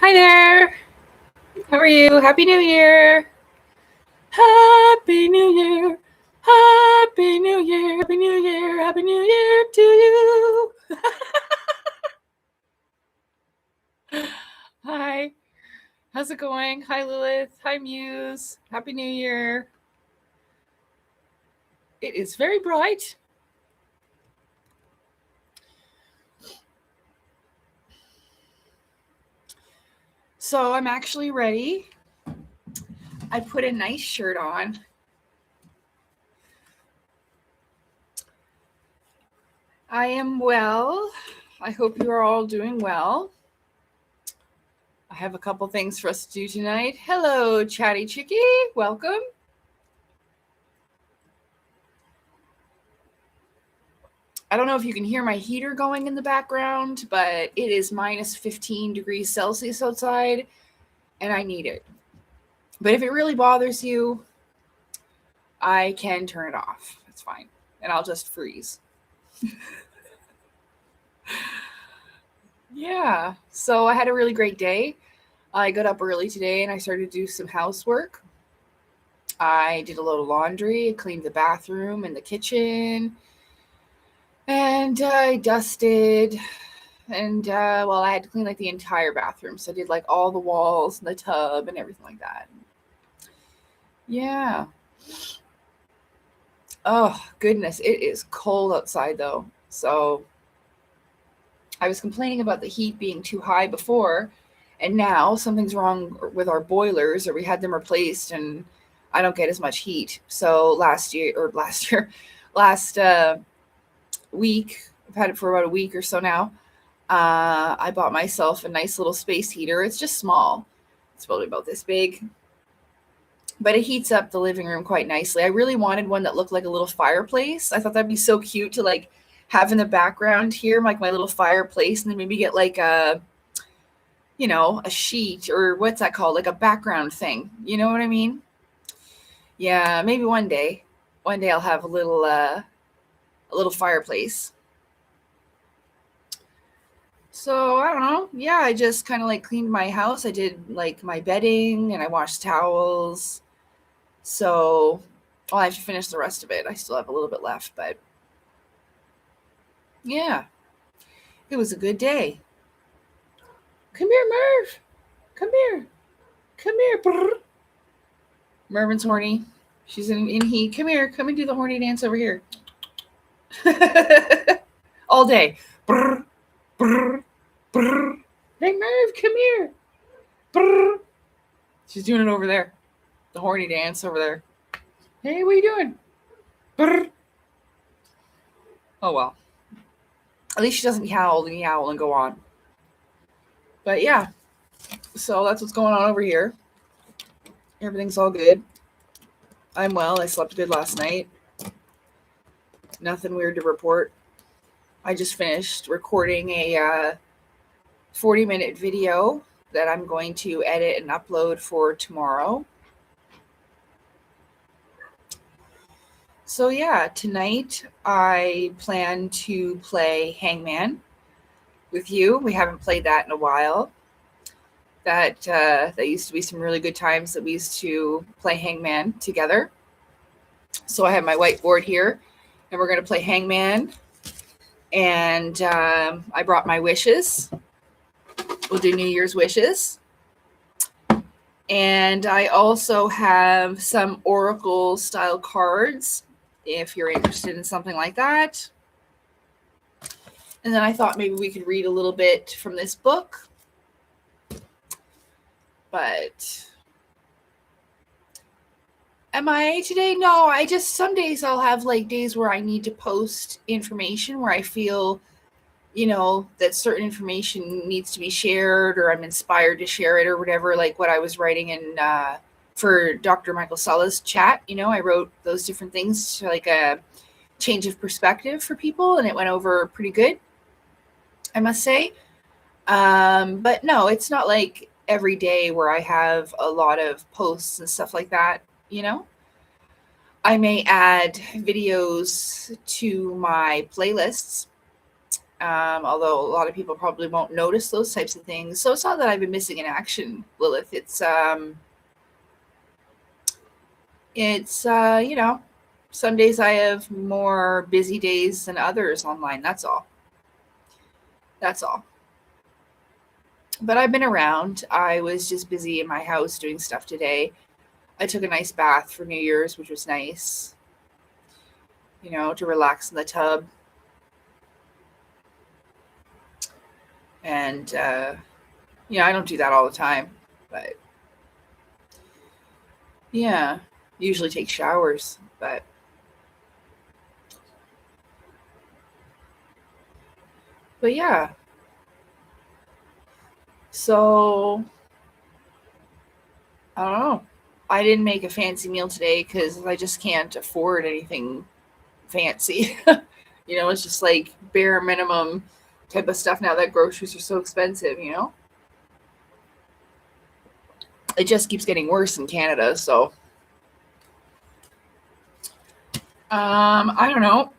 Hi there. How are you? Happy New Year. Happy New Year. Happy New Year. Happy New Year. Happy New Year to you. Hi. How's it going? Hi, Lilith. Hi, Muse. Happy New Year. It is very bright. So I'm actually ready. I put a nice shirt on. I am well. I hope you are all doing well. I have a couple things for us to do tonight. Hello, Chatty Chickie. Welcome. I don't know if you can hear my heater going in the background, but it is minus 15 degrees Celsius outside, and I need it. But if it really bothers you, I can turn it off. It's fine. And I'll just freeze. Yeah. So I had a really great day. I got up early today and I started to do some housework. I did a load of laundry, cleaned the bathroom and the kitchen, and I dusted. And I had to clean like the entire bathroom. So I did like all the walls and the tub and everything like that. Yeah. Oh, goodness. It is cold outside though. So I was complaining about the heat being too high before. And now something's wrong with our boilers, or we had them replaced, and I don't get as much heat. So last week, I've had it for about a week or so now. I bought myself a nice little space heater. It's just small. It's probably about this big, but it heats up the living room quite nicely. I really wanted one that looked like a little fireplace. I thought that'd be so cute to like have in the background here, like my little fireplace, and then maybe get like a sheet, or what's that called? Like a background thing. You know what I mean? Yeah, maybe one day. One day I'll have a little fireplace. So I don't know. Yeah, I just kind of like cleaned my house. I did like my bedding and I washed towels. So I have to finish the rest of it. I still have a little bit left, but yeah, it was a good day. Come here, Merv. Come here. Come here. Brr. Mervin's horny. She's in heat. Come here. Come and do the horny dance over here. All day. Brr, brr, brr. Hey, Merv, come here. Brr. She's doing it over there. The horny dance over there. Hey, what are you doing? Brr. Oh, well. At least she doesn't yowl and go on. But yeah, so that's what's going on over here. Everything's all good. I'm well. I slept good last night. Nothing weird to report. I just finished recording a 40-minute video that I'm going to edit and upload for tomorrow. So yeah, tonight I plan to play Hangman with you. We haven't played that in a while. That used to be some really good times that we used to play Hangman together. So I have my whiteboard here, and we're going to play Hangman. And I brought my wishes. We'll do New Year's wishes. And I also have some Oracle style cards if you're interested in something like that. And then I thought maybe we could read a little bit from this book. But MIA today? No, some days I'll have like days where I need to post information where I feel, that certain information needs to be shared, or I'm inspired to share it, or whatever, like what I was writing in for Dr. Michael Sala's chat. I wrote those different things to like a change of perspective for people, and it went over pretty good, I must say. But no, it's not like every day where I have a lot of posts and stuff like that. I may add videos to my playlists Although a lot of people probably won't notice those types of things. So it's not that I've been missing in action, Lilith. It's some days I have more busy days than others online. That's all. That's all. But I've been around. I was just busy in my house doing stuff today. I took a nice bath for New Year's, which was nice, to relax in the tub. And, I don't do that all the time, but yeah, usually take showers, but yeah. So, I don't know. I didn't make a fancy meal today because I just can't afford anything fancy. It's just like bare minimum type of stuff now that groceries are so expensive, It just keeps getting worse in Canada, so I don't know.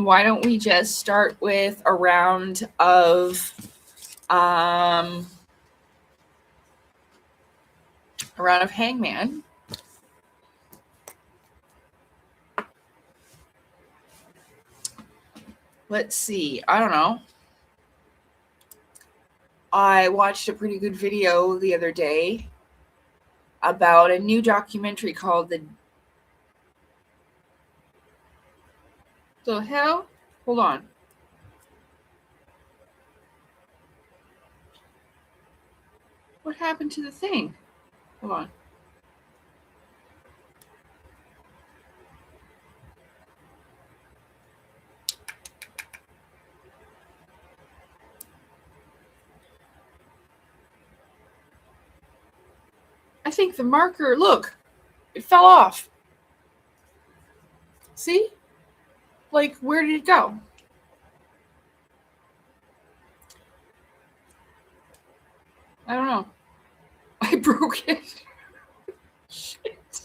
Why don't we just start with a round of hangman? Let's see. I don't know. I watched a pretty good video the other day about a new documentary called The hell? Hold on. What happened to the thing? Hold on. I think the marker, look, it fell off. See? Like, where did it go? I don't know. I broke it. Shit.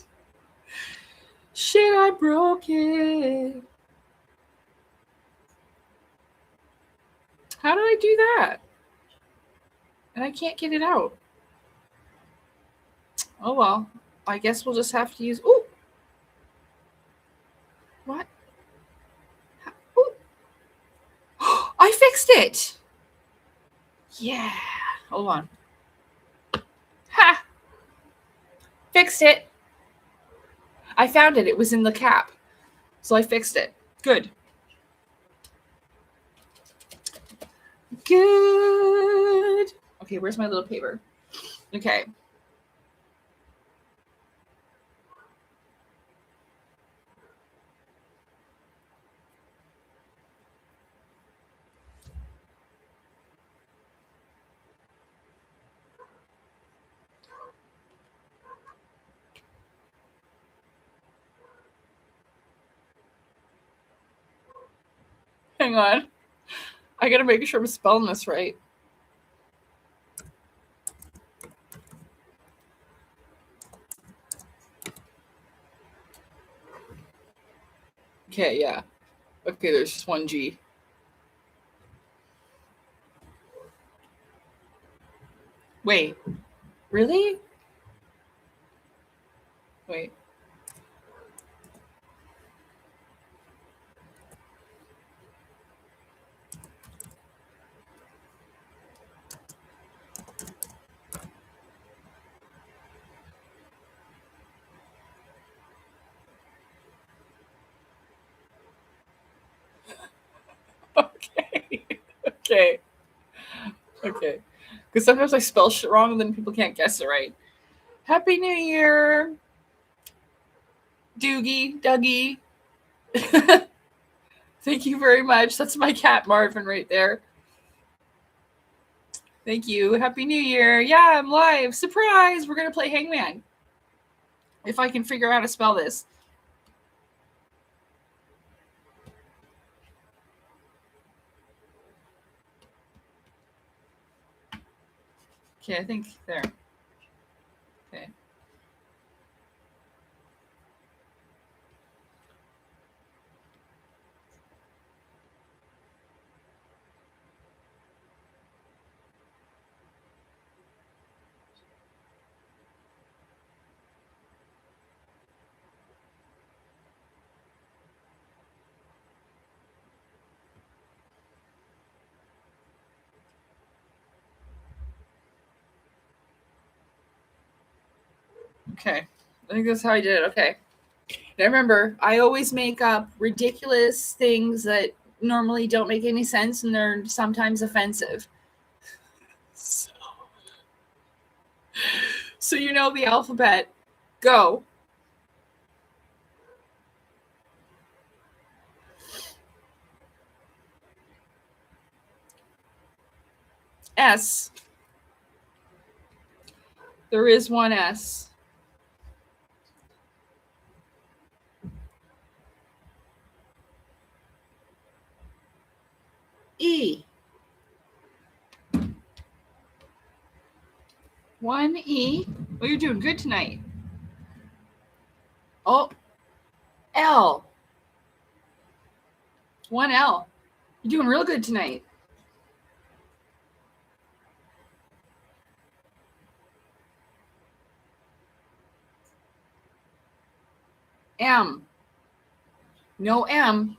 Shit, I broke it. How did I do that? And I can't get it out. Oh well. I guess we'll just have to use. Ooh! What? Ooh. I fixed it! Yeah. Hold on. Ha! Fixed it. I found it. It was in the cap. So I fixed it. Good. Good. Okay, where's my little paper? Okay. Hang on. I gotta make sure I'm spelling this right. Okay, yeah. Okay, there's just one G. Wait. Really? Wait. Okay. Okay. Okay. Because sometimes I spell shit wrong and then people can't guess it right. Happy New Year, Dougie. Thank you very much. That's my cat Marvin right there. Thank you. Happy New Year. Yeah, I'm live. Surprise! We're gonna play Hangman. If I can figure out how to spell this. Okay, I think there. Okay. Okay. I think that's how I did it. Okay. And remember, I always make up ridiculous things that normally don't make any sense and they're sometimes offensive. So you know the alphabet. Go. S. There is one S. E. One E. Oh, you're doing good tonight. Oh, L. One L. You're doing real good tonight. M. No M.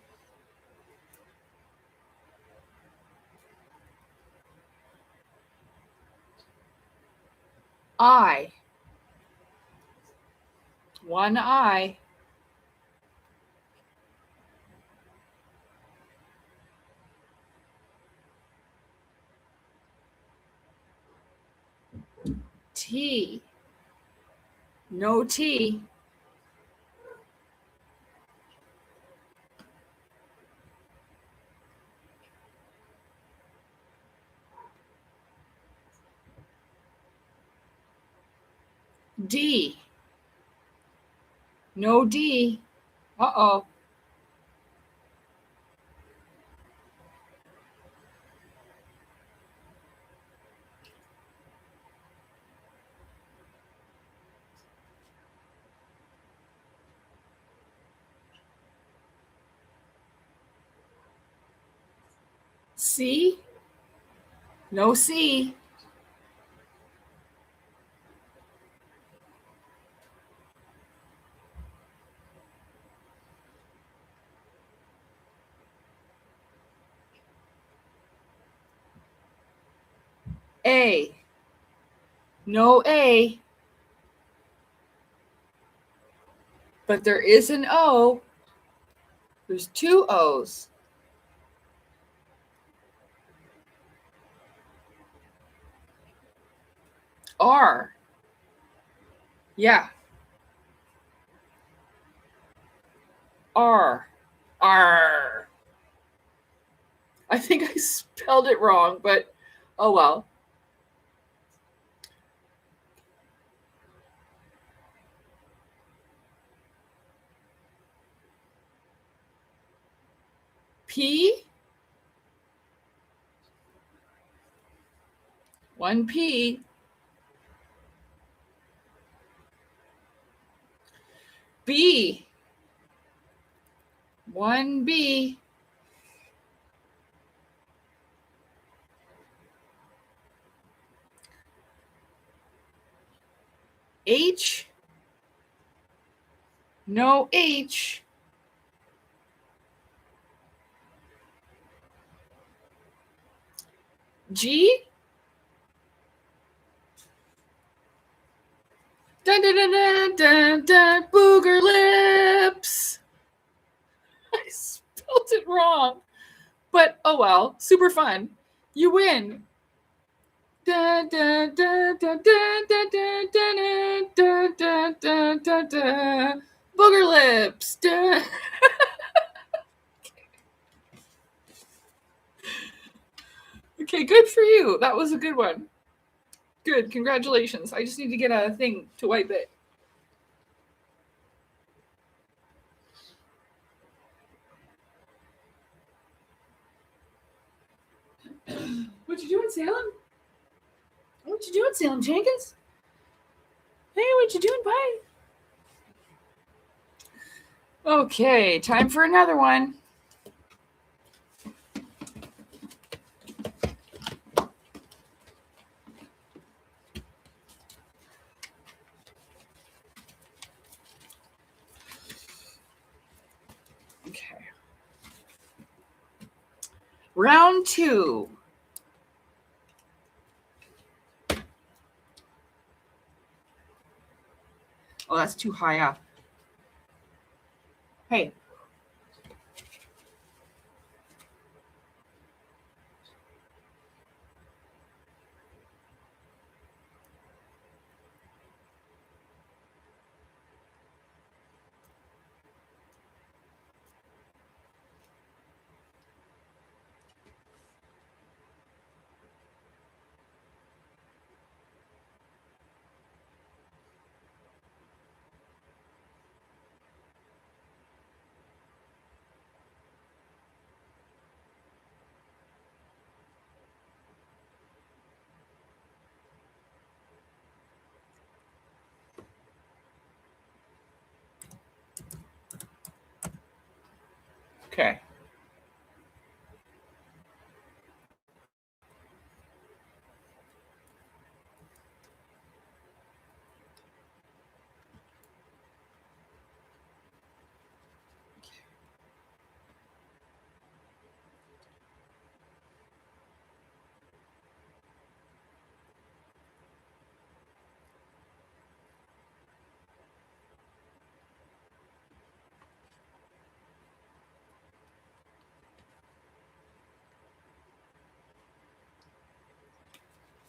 I. One I. T. No T. D. No D. Uh-oh. C. No C. A. No A. But there is an O. There's two O's. R. Yeah. R. R. I think I spelled it wrong, but oh well. P. One P. B. One B. H. No H. G. Dun, dun, dun, dun, dun, dun, booger lips. I spelled it wrong. But oh well, super fun. You win. Dun, dun, dun, dun, dun, dun, dun, dun, dun, dun, dun, dun, dun. Booger lips. Dun. Okay, good for you. That was a good one. Good, congratulations. I just need to get a thing to wipe it. What you doing, Salem? What you doing, Salem Jenkins? Hey, what you doing? Bye. Okay, time for another one. Okay. Round 2. Oh, that's too high up. Hey. Okay.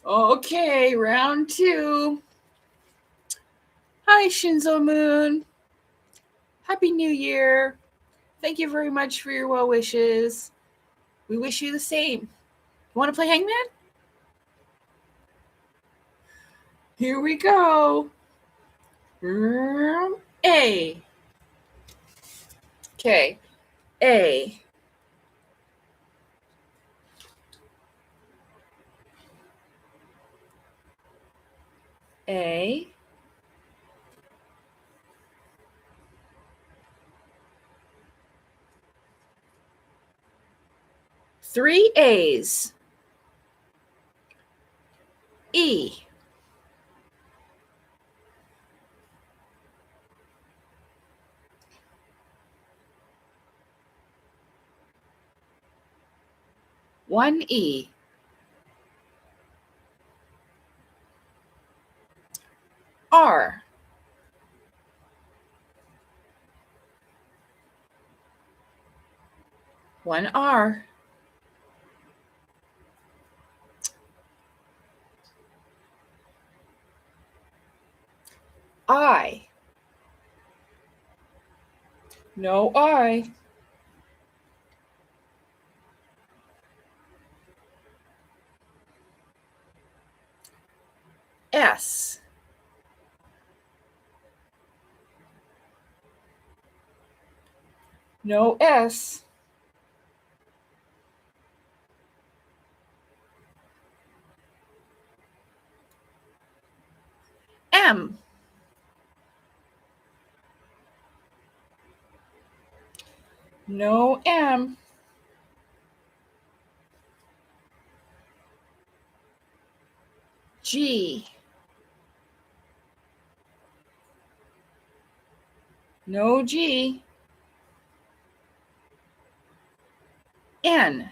Okay, round 2. Hi, Shinzo Moon. Happy New Year. Thank you very much for your well wishes. We wish you the same. You want to play Hangman? Here we go. A. Okay. A. A. 3 A's. E. 1 E. R. 1 R. I. No I. S. No S. M. No M. G. No G. N.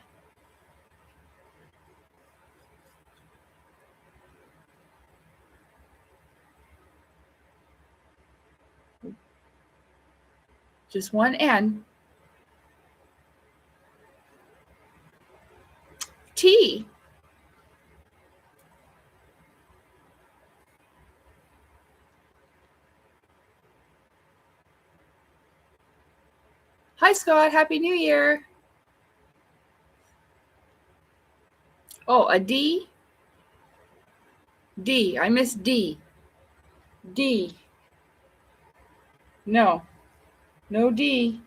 Just 1 N. T. Hi, Scott. Happy New Year. Oh, a D. D. I missed D. D. No. No D.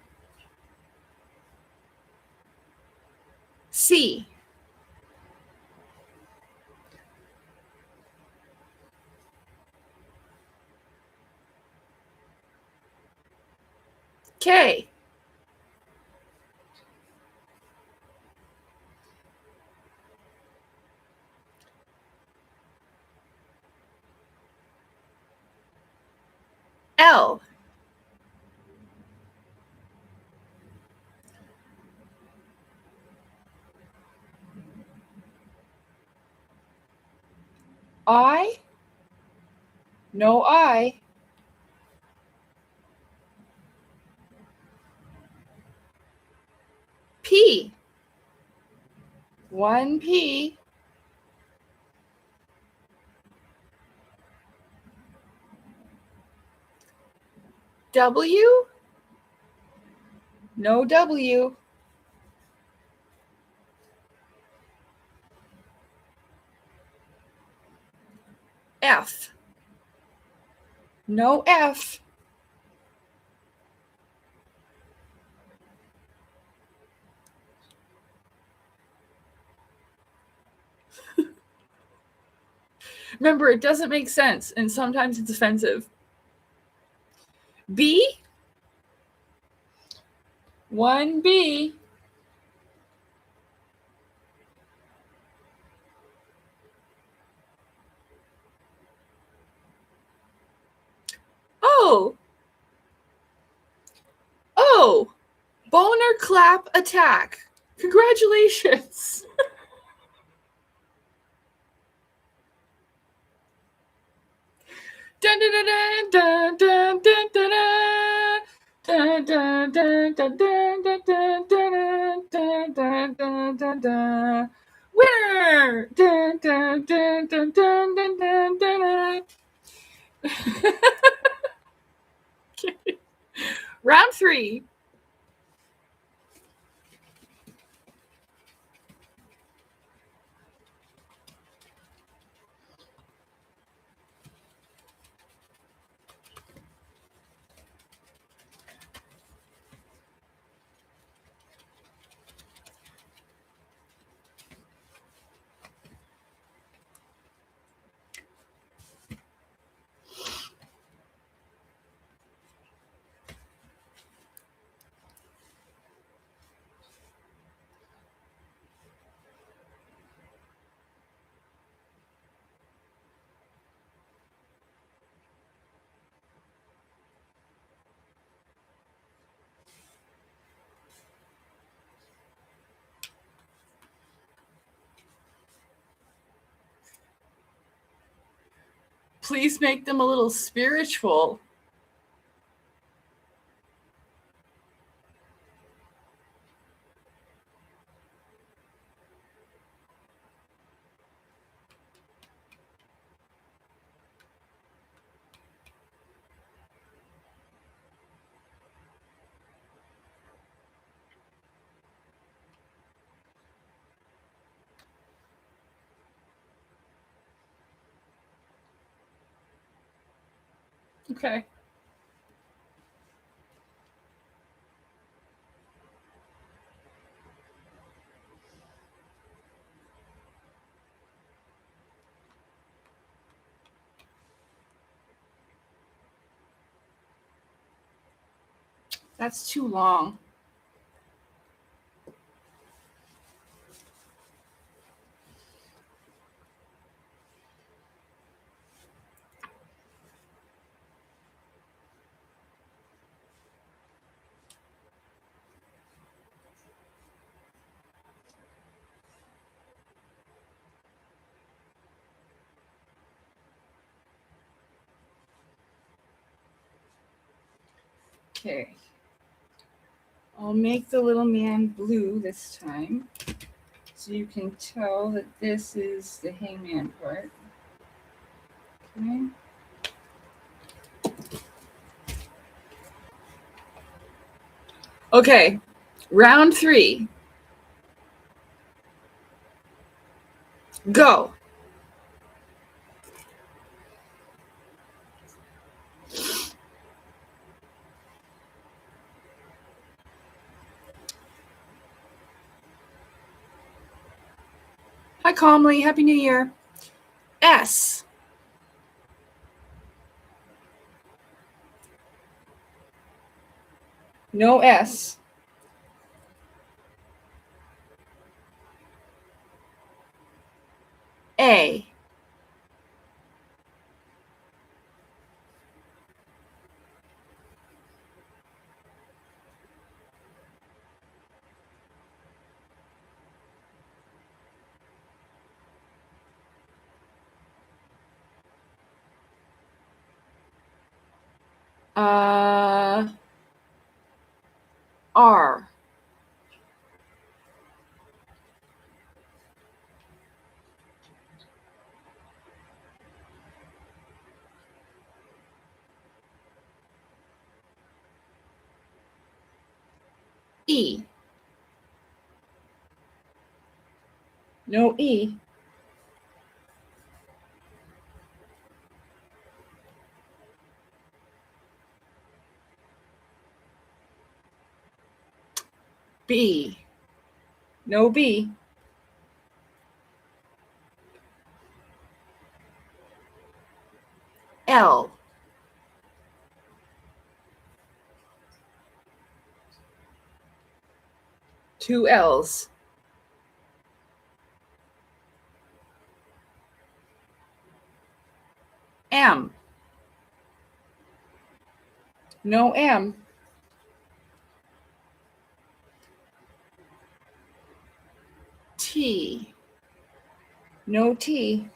C. K. L. I. No I. P. 1P. W. No W. F. No F. Remember, it doesn't make sense, and sometimes it's offensive. B. 1B. Oh. Oh. Boner clap attack. Congratulations. Dun, dun, dun, dun, dun, dun, dun, dun, dun, dun, dun, dun, dun, dun, dun, dun, dun, dun, dun. Winner! Dun, dun, dun, dun, dun, dun, dun, dun. Okay. Round 3. Please make them a little spiritual. Okay. That's too long. Okay. I'll make the little man blue this time, so you can tell that this is the hangman part. Okay. Okay. Round 3. Go. Hi, Calmly. Happy New Year. S. No S. A. R. E. No E. B. No B. L. Two L's. M. No M. T. No T.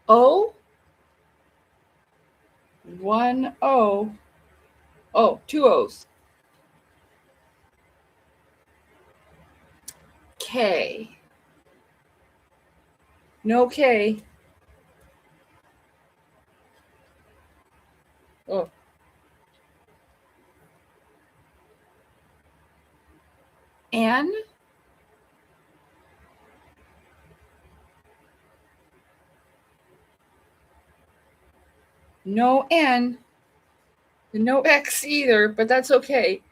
O. One O. Oh, two O's. K. No K. Oh. N. No N. And no X either, but that's okay.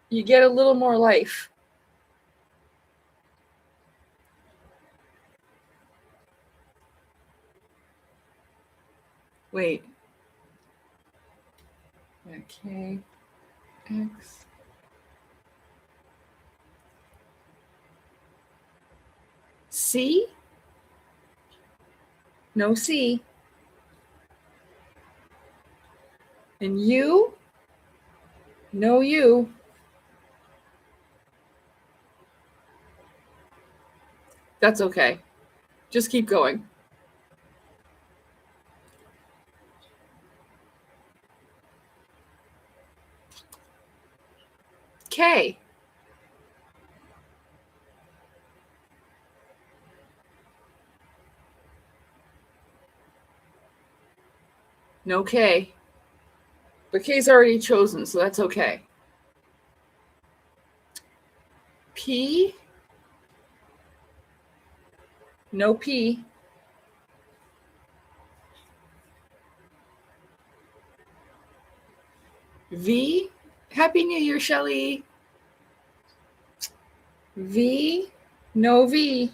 You get a little more life. Wait. Okay. X. C. No C. And U. No U. That's okay. Just keep going. K. No K. But K's already chosen, so that's okay. P. No P. V. Happy New Year, Shelly. V. No V.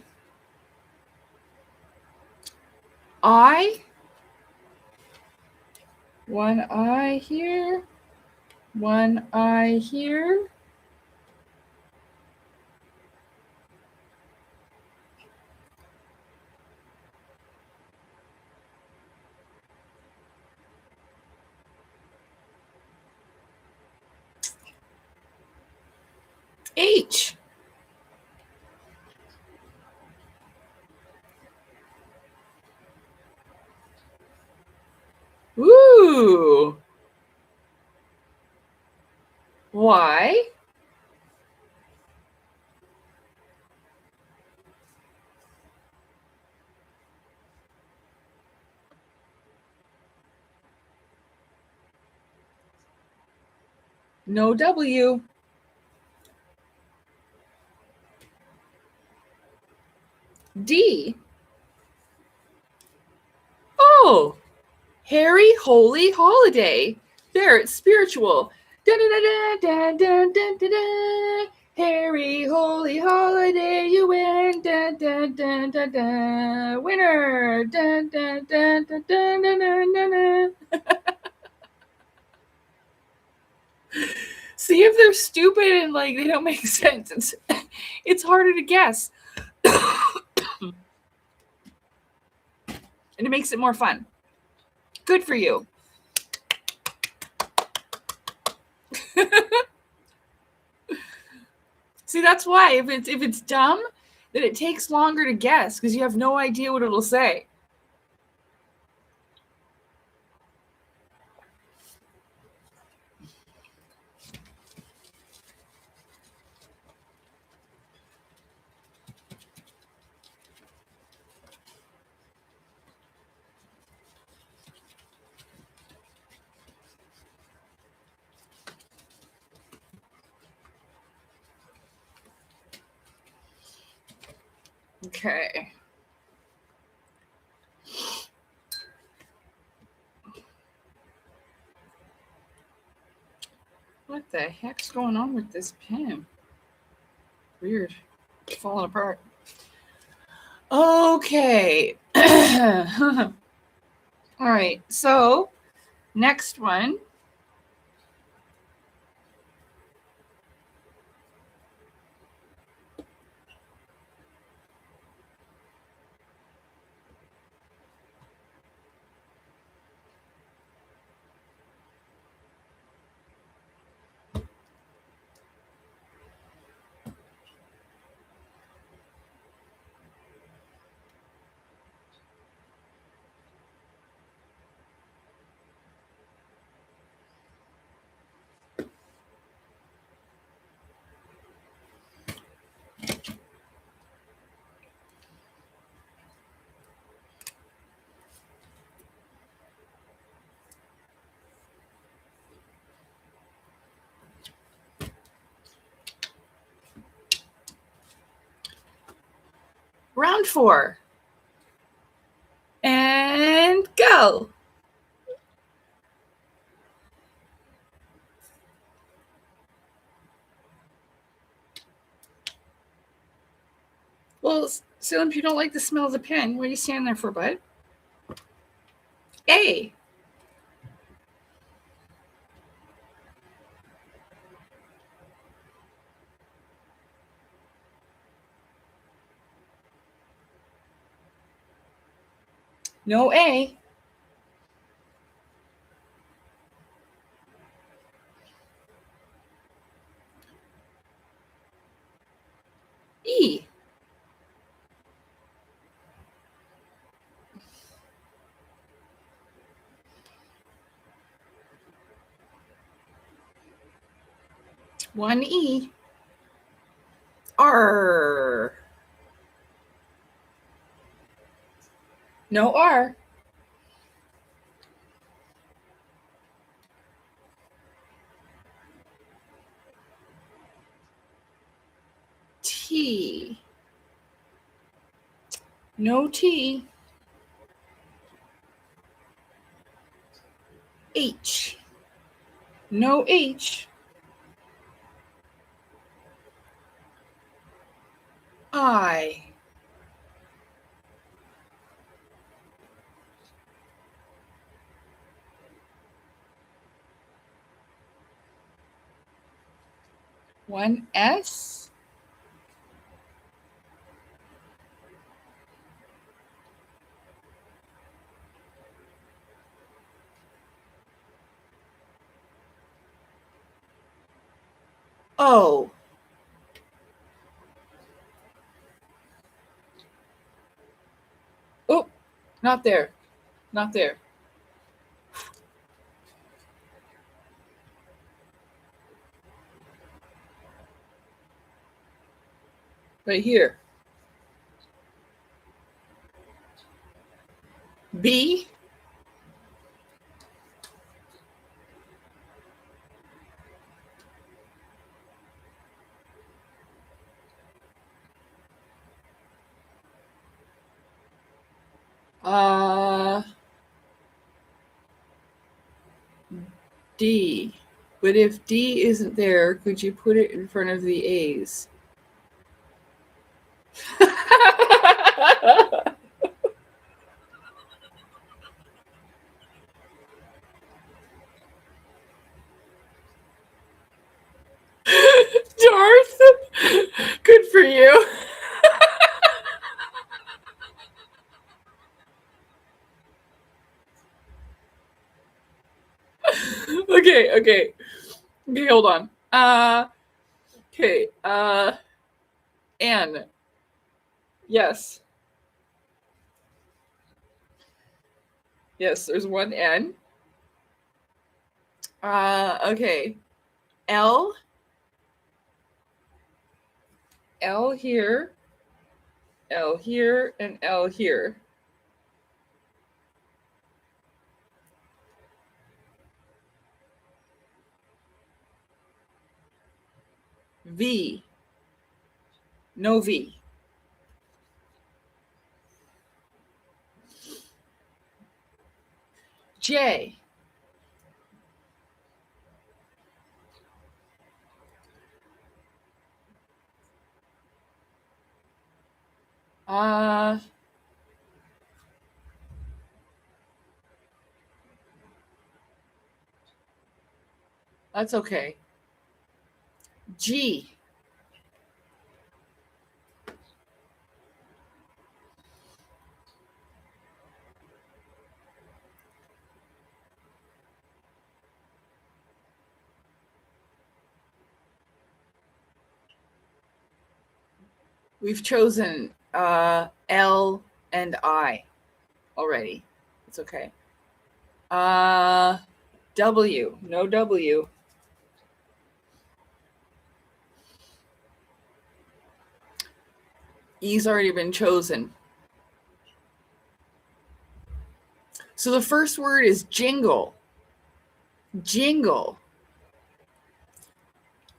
I. One I here. One I here. H. Ooh. Y. No W. D. Oh, Harry Holy Holiday. There, it's spiritual. Da-da-da-da-da-da-da-da. Harry Holy Holiday, you win. Da-da-da-da-da. Winner. Da-da-da-da-da-da-da-da. See if they're stupid and like they don't make sense. It's harder to guess. And it makes it more fun. Good for you. See, that's why if it's dumb, then it takes longer to guess because you have no idea what it'll say. Okay. What the heck's going on with this pen? Weird. It's falling apart. Okay. All right. So, next one. Round 4. And go. Well, Salem, if you don't like the smell of the pen, what are you standing there for, bud? A. No A. E. One E. R. No R. T. No T. H. No H. I. One S. O. Oh, not there. Not there. Right here. B. Uh, D. But if D isn't there, could you put it in front of the A's? Darth, good for you. Okay, hold on. Okay, N. Yes. Yes, there's one N. Okay. L. L here. L here and L here. V. No V. J. That's okay. G. We've chosen L and I already. It's okay. W. No W. E's already been chosen. So the first word is jingle. Jingle.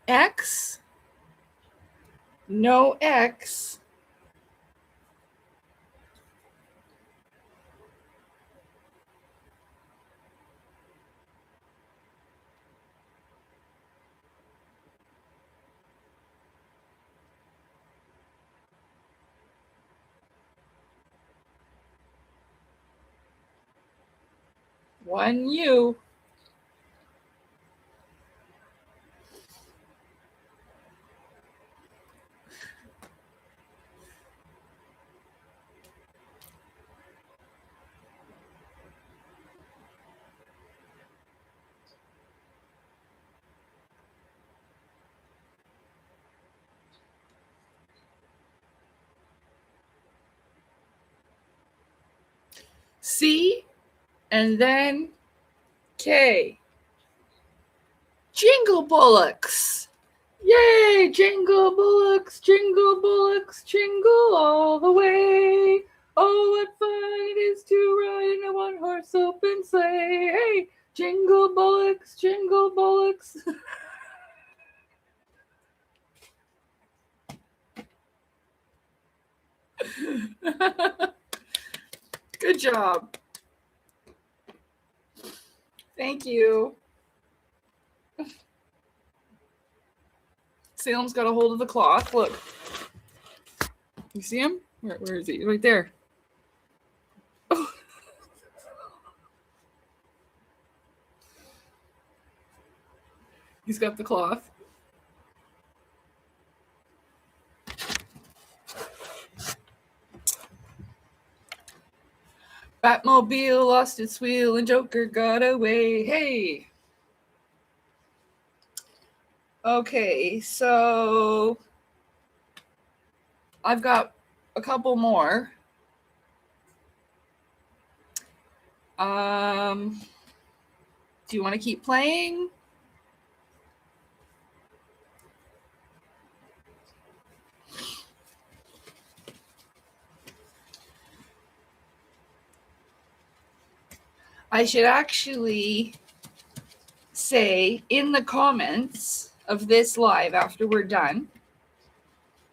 X. No X. One U. C and then K. Jingle bullocks. Yay! Jingle bullocks, jingle bullocks, jingle all the way. Oh, what fun it is to ride in a one-horse open sleigh. Hey, jingle bullocks, jingle bullocks. Good job. Thank you. Salem's got a hold of the cloth. Look. You see him? Where is he? Right there. Oh. He's got the cloth. Batmobile lost its wheel and Joker got away. Hey. Okay, so I've got a couple more. Do you want to keep playing? I should actually say in the comments of this live after we're done,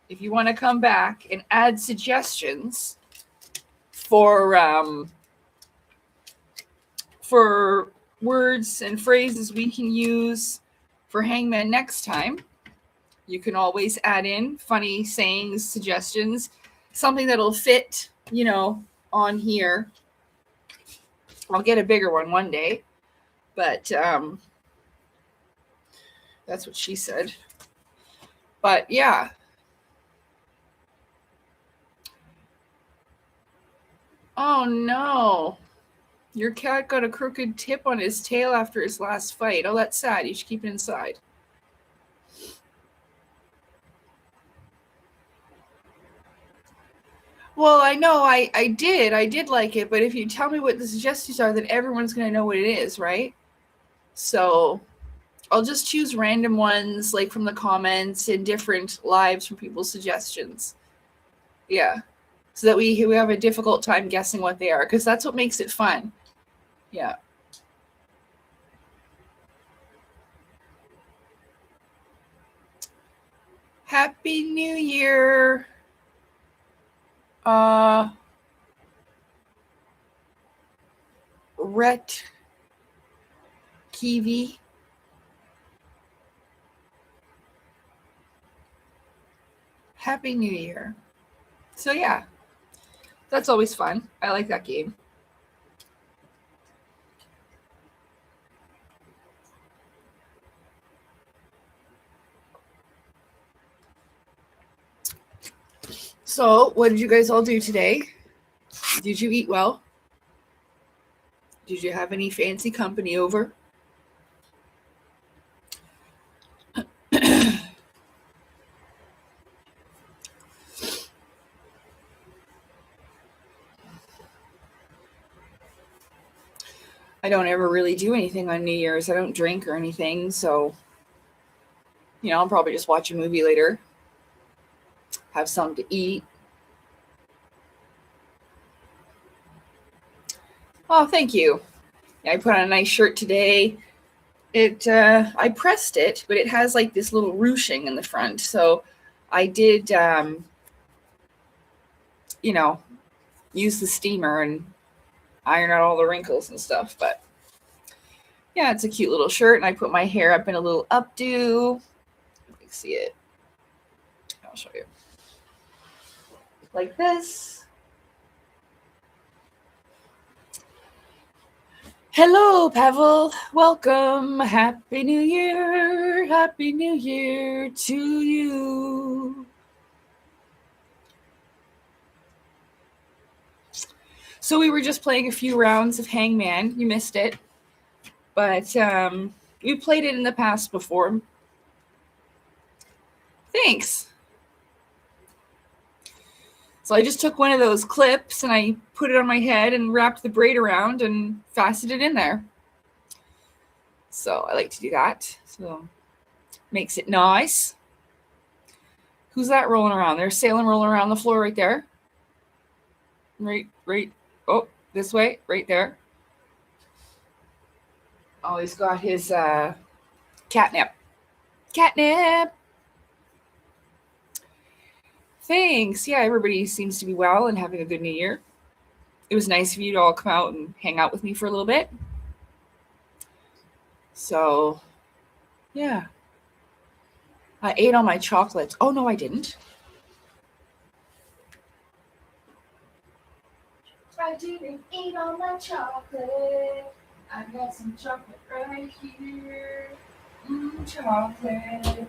if you want to come back and add suggestions for words and phrases we can use for Hangman next time, you can always add in funny sayings, suggestions, something that'll fit, on here. I'll get a bigger one day, but that's what she said. But yeah. Oh no. Your cat got a crooked tip on his tail after his last fight. Oh, that's sad. You should keep it inside. Well, I know I did like it, but if you tell me what the suggestions are, then everyone's going to know what it is, right? So I'll just choose random ones, like from the comments and different lives from people's suggestions. Yeah. So that we have a difficult time guessing what they are, because that's what makes it fun. Yeah. Happy New Year. Kiwi. Happy New Year. So yeah, that's always fun. I like that game. So what did you guys all do today? Did you eat well? Did you have any fancy company over? I don't ever really do anything on New Year's. I don't drink or anything, so I'll probably just watch a movie later, have something to eat. Oh, thank you. Yeah, I put on a nice shirt today. I pressed it, but it has like this little ruching in the front, so I did use the steamer and iron out all the wrinkles and stuff. But yeah, it's a cute little shirt, and I put my hair up in a little updo. You can see it. I'll show you. Like this. Hello, Pavel. Welcome. Happy New Year. Happy New Year to you. So we were just playing a few rounds of Hangman. You missed it. But we played it in the past before. Thanks. So I just took one of those clips and I put it on my head and wrapped the braid around and fastened it in there. So I like to do that. So makes it nice. Who's that rolling around? There's Salem rolling around the floor right there. Right. Oh, this way, right there. Oh, he's got his catnip. Catnip. Thanks. Yeah, everybody seems to be well and having a good New Year. It was nice of you to all come out and hang out with me for a little bit. So, yeah. I ate all my chocolates. Oh, no, I didn't. I didn't eat all my chocolate. I got some chocolate right here. Chocolate.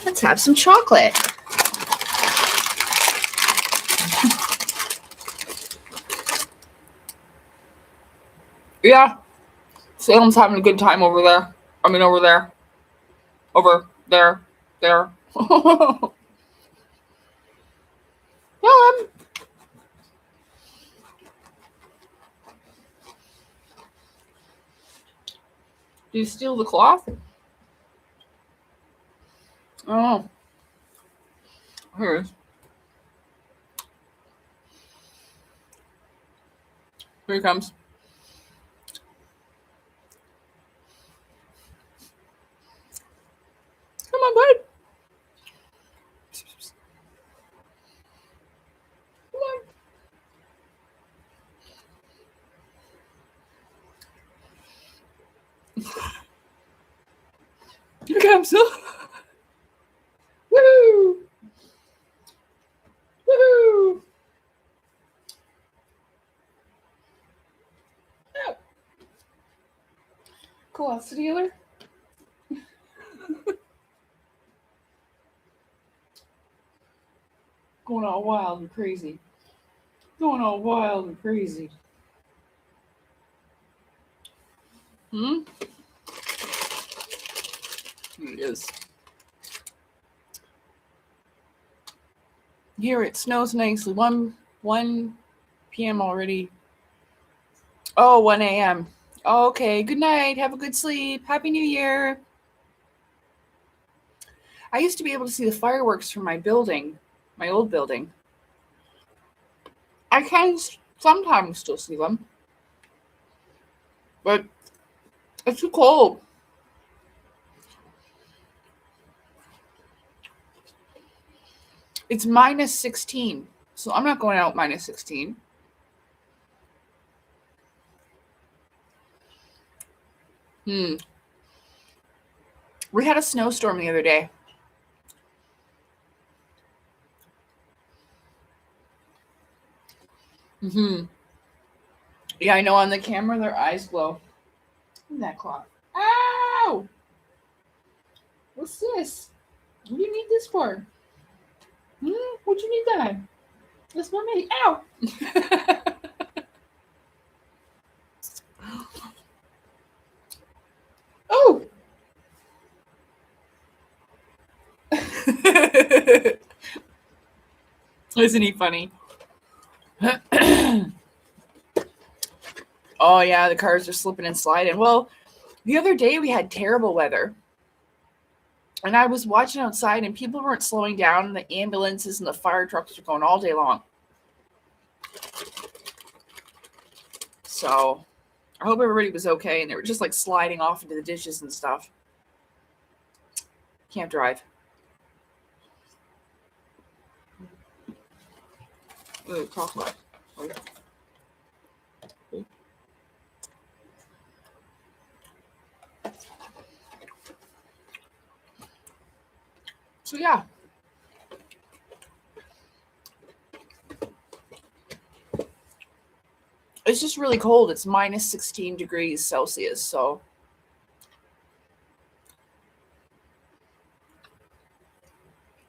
Let's have some chocolate. Yeah. Salem's having a good time over there. Over there. Over there. There. Did you steal the cloth? Oh. Here it is. Here he comes. Come on, bud. Come on. Here comes. Woo! Woo! Oh. Cloth dealer. Going all wild and crazy. Going all wild and crazy. Here it is. Here it snows nicely. 1 p.m. already. Oh, 1 a.m. Okay, good night. Have a good sleep. Happy New Year. I used to be able to see the fireworks from my building, my old building. I can sometimes still see them, but it's too cold. It's minus 16. So I'm not going out minus 16. We had a snowstorm the other day. Yeah, I know on the camera their eyes glow. Look at that clock. Ow! What's this? What do you need this for? What'd you need that? That's not me. Ow! Oh! Isn't he funny? Oh, yeah, the cars are slipping and sliding. Well, the other day we had terrible weather. And I was watching outside and people weren't slowing down. The ambulances and the fire trucks were going all day long. So I hope everybody was okay. And they were just like sliding off into the ditches and stuff. Can't drive. Ooh, crosswalk. Okay. So yeah. It's just really cold. It's minus 16 degrees Celsius. So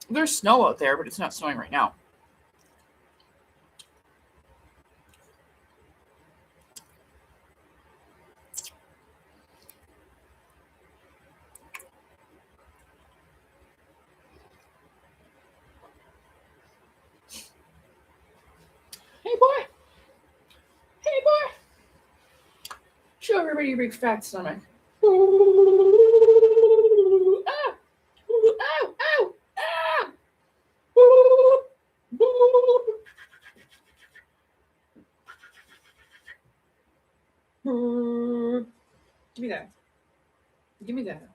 there's snow out there, but it's not snowing right now. Hey, boy. Hey, boy. Show everybody your big fat stomach. Ooh, ah. Ooh, ow, ow, ah. Ooh, ooh. Give me that. Give me that.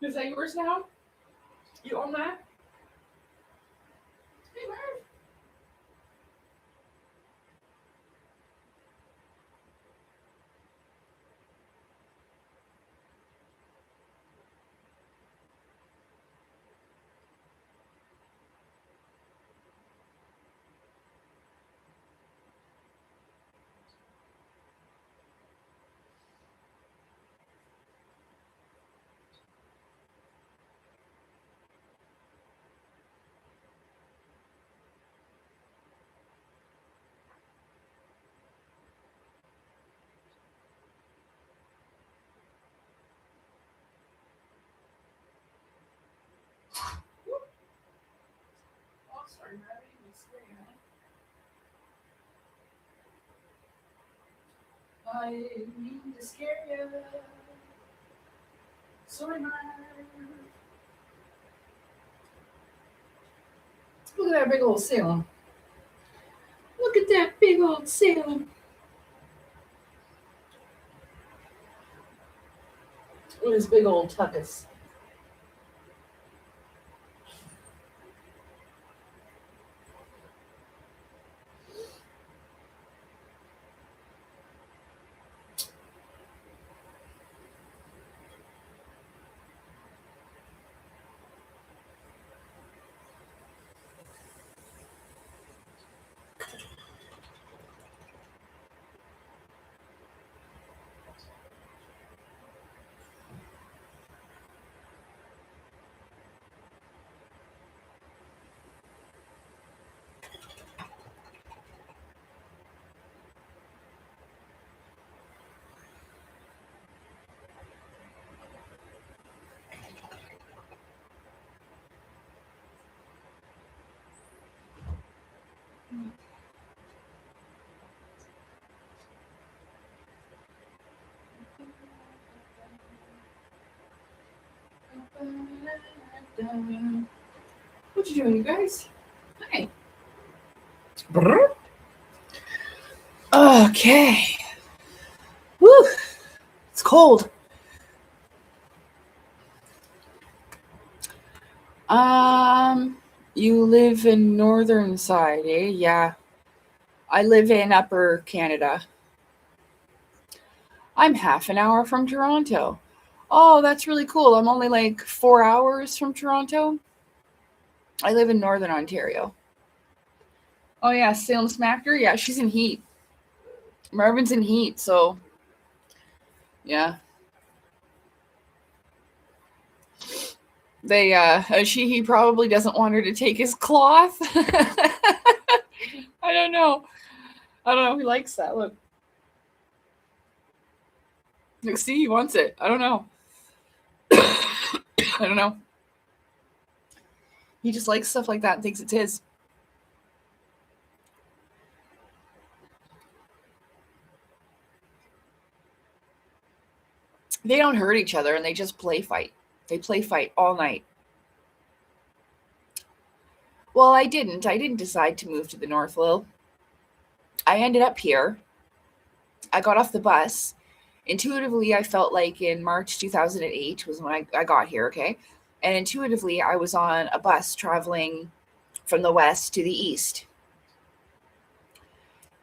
Is that yours now? You own that? Hey, Merv. Oh, sorry, Merv. I didn't mean to scare you, honey. I didn't mean to scare you. Sorry, Merv. Look at that big old Salem. Look at that big old Salem. With his big old tuckus. What you doing, you guys? Hi. Brr. Okay. Woo. It's cold. Um, you live in northern side, eh? Yeah. I live in upper Canada. I'm half an hour from Toronto. Oh, that's really cool. I'm only like 4 hours from Toronto. I live in northern Ontario. Oh yeah, Salem Smacker. Yeah, she's in Heat. Marvin's in Heat, so yeah. He probably doesn't want her to take his cloth. I don't know. I don't know. He likes that. Look, see, he wants it. I don't know. I don't know. He just likes stuff like that and thinks it's his. They don't hurt each other and they just play fight. They play fight all night. Well, I didn't. I didn't decide to move to the North, Lil. I ended up here. I got off the bus. Intuitively, I felt like in March 2008 was when I got here, okay? And intuitively, I was on a bus traveling from the west to the east.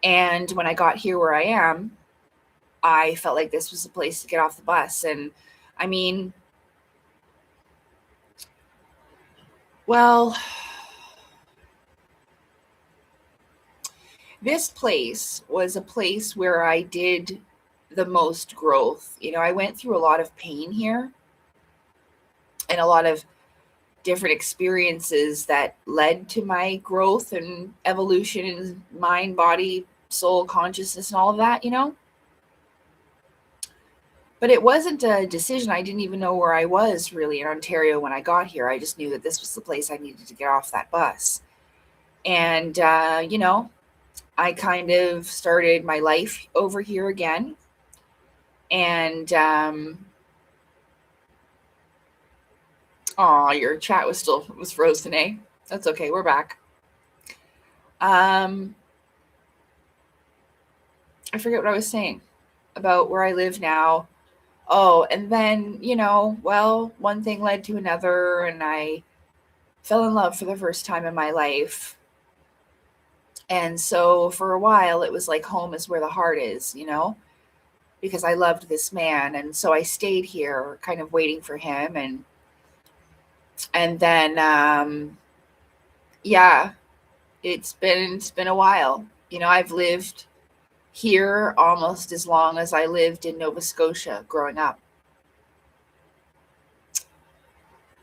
And when I got here where I am, I felt like this was the place to get off the bus. And I mean, well, this place was a place where I did the most growth. You know, I went through a lot of pain here and a lot of different experiences that led to my growth and evolution in mind, body, soul, consciousness, and all of that, you know? But it wasn't a decision. I didn't even know where I was really in Ontario when I got here. I just knew that this was the place I needed to get off that bus. And, you know, I kind of started my life over here again. And, oh, your chat was frozen, eh? That's okay. We're back. I forget what I was saying about where I live now. Oh, and then, you know, well, one thing led to another, and I fell in love for the first time in my life. And so for a while, it was like home is where the heart is, you know, because I loved this man. And so I stayed here kind of waiting for him. And then, yeah, it's been a while. You know, I've lived here almost as long as I lived in Nova Scotia growing up.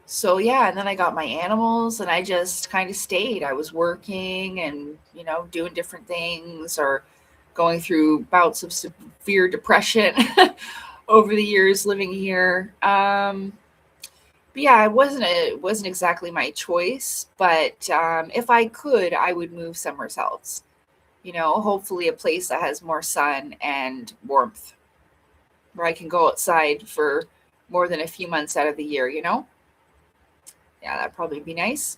So yeah, and then I got my animals and I just kind of stayed. I was working and, you know, doing different things or going through bouts of severe depression over the years living here. But yeah, it wasn't exactly my choice, but if I could, I would move somewhere else. You know, hopefully a place that has more sun and warmth where I can go outside for more than a few months out of the year, you know? Yeah, that'd probably be nice.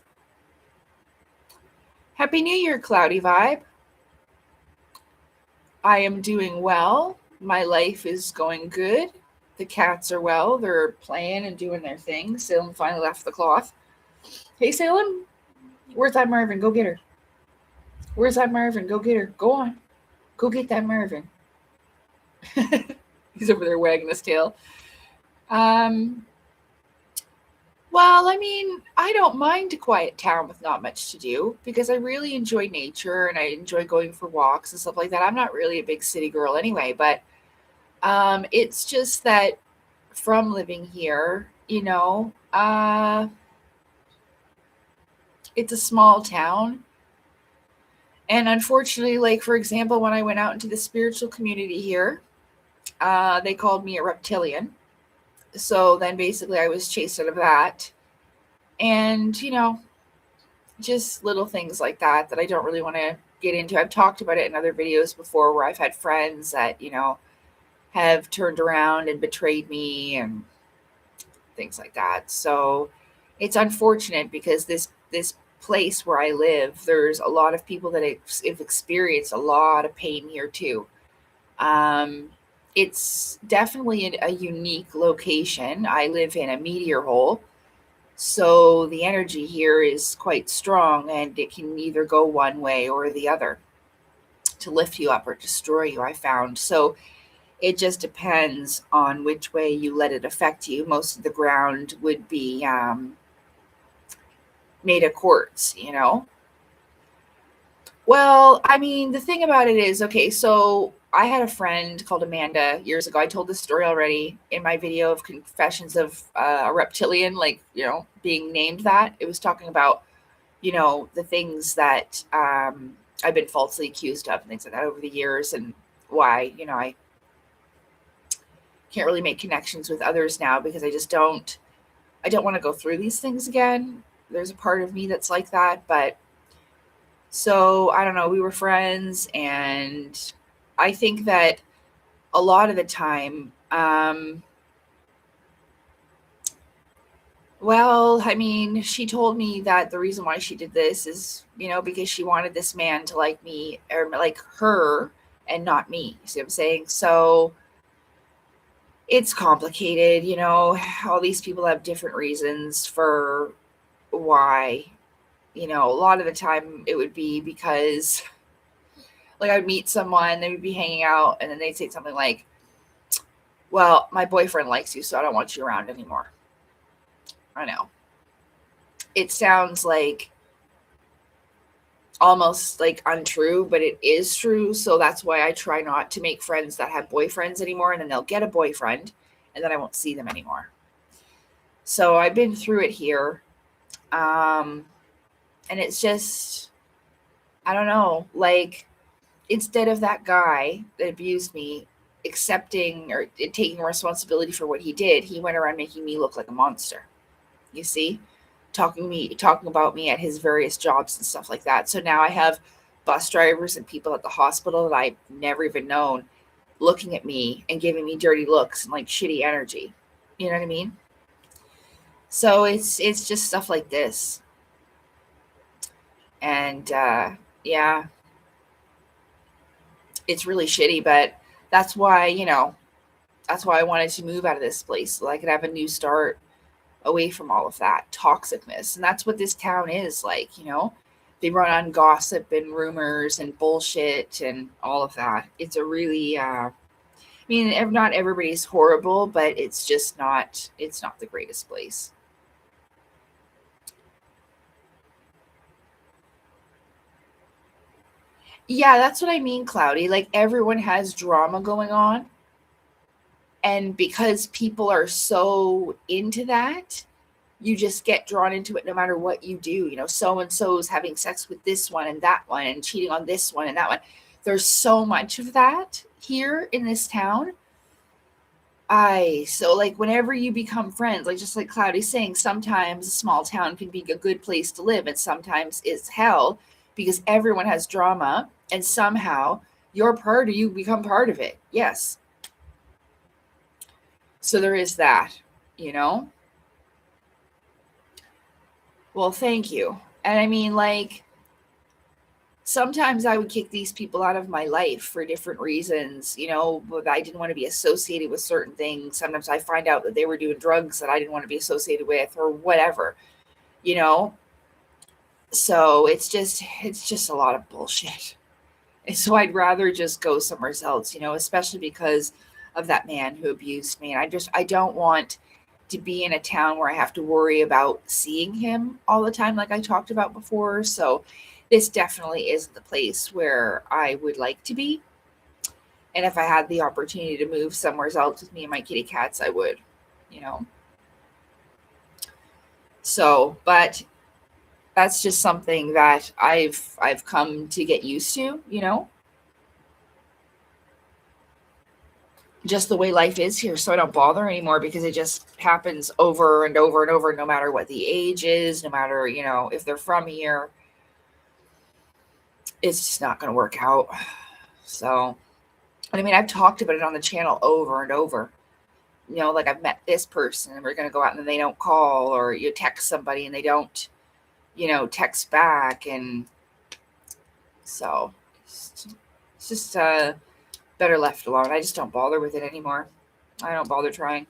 Happy New Year, Cloudy Vibe. I am doing well. My life is going good. The cats are well. They're playing and doing their thing. Salem finally left the cloth. Hey, Salem, where's that Marvin? Go get her. Where's that Marvin? Go get her. Go on. Go get that Marvin. He's over there wagging his tail. Um, Well, I mean, I don't mind a quiet town with not much to do because I really enjoy nature and I enjoy going for walks and stuff like that. I'm not really a big city girl anyway, but it's just that from living here, you know, it's a small town. And unfortunately, like for example, when I went out into the spiritual community here, they called me a reptilian. So then basically I was chased out of that. And, you know, just little things like that I don't really want to get into. I've talked about it in other videos before where I've had friends that, you know, have turned around and betrayed me and things like that. So it's unfortunate because this place where I live, there's a lot of people that have experienced a lot of pain here too. Um, it's definitely a unique location. I live in a meteor hole. So the energy here is quite strong, and it can either go one way or the other to lift you up or destroy you, I found. So it just depends on which way you let it affect you. Most of the ground would be made of quartz, you know? Well, I mean, the thing about it is, okay, so I had a friend called Amanda years ago. I told this story already in my video of Confessions of a Reptilian, like, being named that. It was talking about, the things that I've been falsely accused of and things like that over the years, and why, I can't really make connections with others now because I don't want to go through these things again. There's a part of me that's like that, but so I don't know, we were friends, and I think that a lot of the time, well, I mean, she told me that the reason why she did this is, because she wanted this man to like me or like her and not me. You see what I'm saying? So it's complicated, all these people have different reasons for why. A lot of the time it would be because like I would meet someone, they would be hanging out, and then they'd say something like, well, my boyfriend likes you, so I don't want you around anymore. I know. It sounds like almost like untrue, but it is true. So that's why I try not to make friends that have boyfriends anymore, and then they'll get a boyfriend, and then I won't see them anymore. So I've been through it here. And it's just, I don't know, like, instead of that guy that abused me accepting or taking responsibility for what he did, he went around making me look like a monster. You see, talking about me at his various jobs and stuff like that. So now I have bus drivers and people at the hospital that I've never even known looking at me and giving me dirty looks and like shitty energy. You know what I mean? So it's just stuff like this. And yeah, it's really shitty, but that's why, that's why I wanted to move out of this place so I could have a new start away from all of that toxicness. And that's what this town is like, They run on gossip and rumors and bullshit and all of that. It's a really I mean, not everybody's horrible, but it's not the greatest place. Yeah, that's what I mean, Cloudy. Like everyone has drama going on. And because people are so into that, you just get drawn into it no matter what you do. So and so's having sex with this one and that one and cheating on this one and that one. There's so much of that here in this town. So like whenever you become friends, like just like Cloudy's saying, sometimes a small town can be a good place to live, and sometimes it's hell because everyone has drama, and somehow you become part of it. Yes. So there is that, you know? Well, thank you. And I mean, like, sometimes I would kick these people out of my life for different reasons, but I didn't want to be associated with certain things. Sometimes I find out that they were doing drugs that I didn't want to be associated with or whatever, you know? So it's just a lot of bullshit. And so I'd rather just go somewhere else, especially because of that man who abused me. And I don't want to be in a town where I have to worry about seeing him all the time, like I talked about before. So this definitely isn't the place where I would like to be. And if I had the opportunity to move somewhere else with me and my kitty cats, I would, you know. So, but that's just something that I've come to get used to, just the way life is here. So I don't bother anymore because it just happens over and over and over, no matter what the age is, no matter, if they're from here, it's just not going to work out. So, I mean, I've talked about it on the channel over and over. Like I've met this person and we're going to go out and then they don't call, or you text somebody and they don't, text back. And so it's just better left alone. I just don't bother with it anymore. I don't bother trying.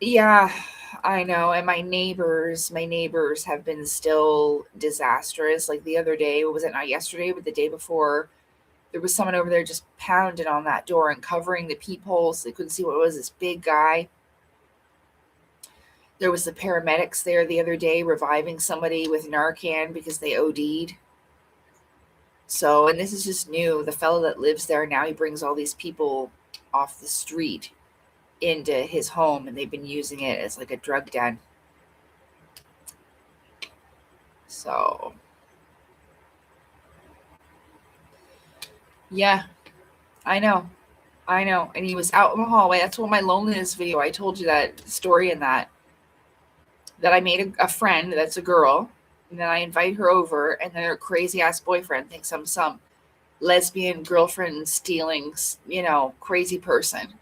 Yeah, I know. And my neighbors have been still disastrous. Like the other day, was it not yesterday, but the day before, there was someone over there just pounding on that door and covering the peepholes. They couldn't see what it was, this big guy. There was the paramedics there the other day reviving somebody with Narcan because they OD'd. So, and this is just new. The fellow that lives there now, he brings all these people off the street into his home, and they've been using it as like a drug den. So, yeah, I know. I know. And he was out in the hallway. That's what my loneliness video, I told you that story in that I made a friend that's a girl, and then I invite her over, and then her crazy ass boyfriend thinks I'm some lesbian girlfriend stealing, crazy person.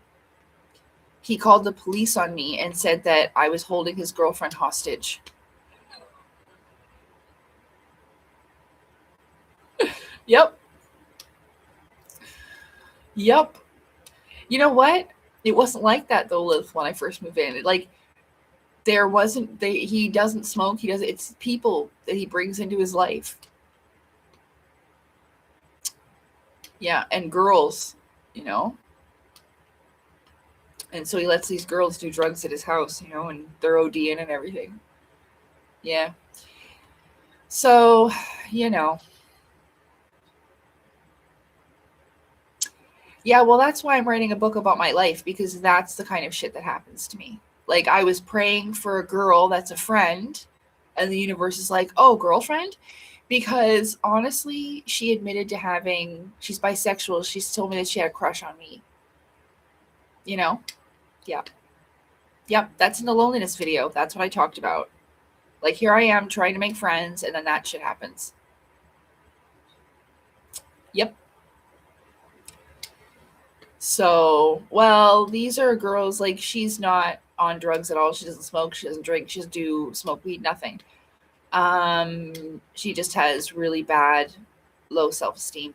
He called the police on me and said that I was holding his girlfriend hostage. Yep. Yep. You know what? It wasn't like that though, Liv, when I first moved in. Like there wasn't he doesn't smoke, he doesn't it's people that he brings into his life. Yeah, and girls, you know. And so he lets these girls do drugs at his house, and they're ODing and everything. Yeah. So, you know. Yeah, well, that's why I'm writing a book about my life, because that's the kind of shit that happens to me. Like, I was praying for a girl that's a friend, and the universe is like, oh, girlfriend? Because honestly, she admitted to she's bisexual. She's told me that she had a crush on me, you know? Yeah. Yep. That's in the loneliness video. That's what I talked about. Like, here I am trying to make friends, and then that shit happens. Yep. So, well, these are girls, like, she's not on drugs at all. She doesn't smoke, she doesn't drink, she doesn't do smoke weed, nothing. She just has really bad low self-esteem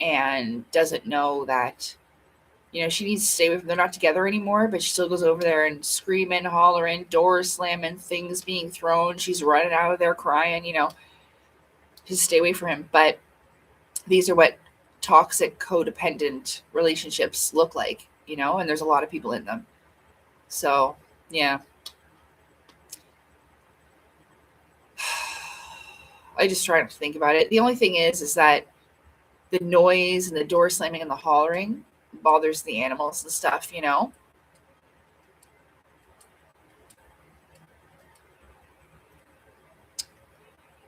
and doesn't know that, she needs to stay with them. They're not together anymore, but she still goes over there and screaming, hollering, doors slamming, things being thrown. She's running out of there crying, just stay away from him. But these are what toxic codependent relationships look like, and there's a lot of people in them. So, yeah. I just try not to think about it. The only thing is that the noise and the door slamming and the hollering bothers the animals and stuff.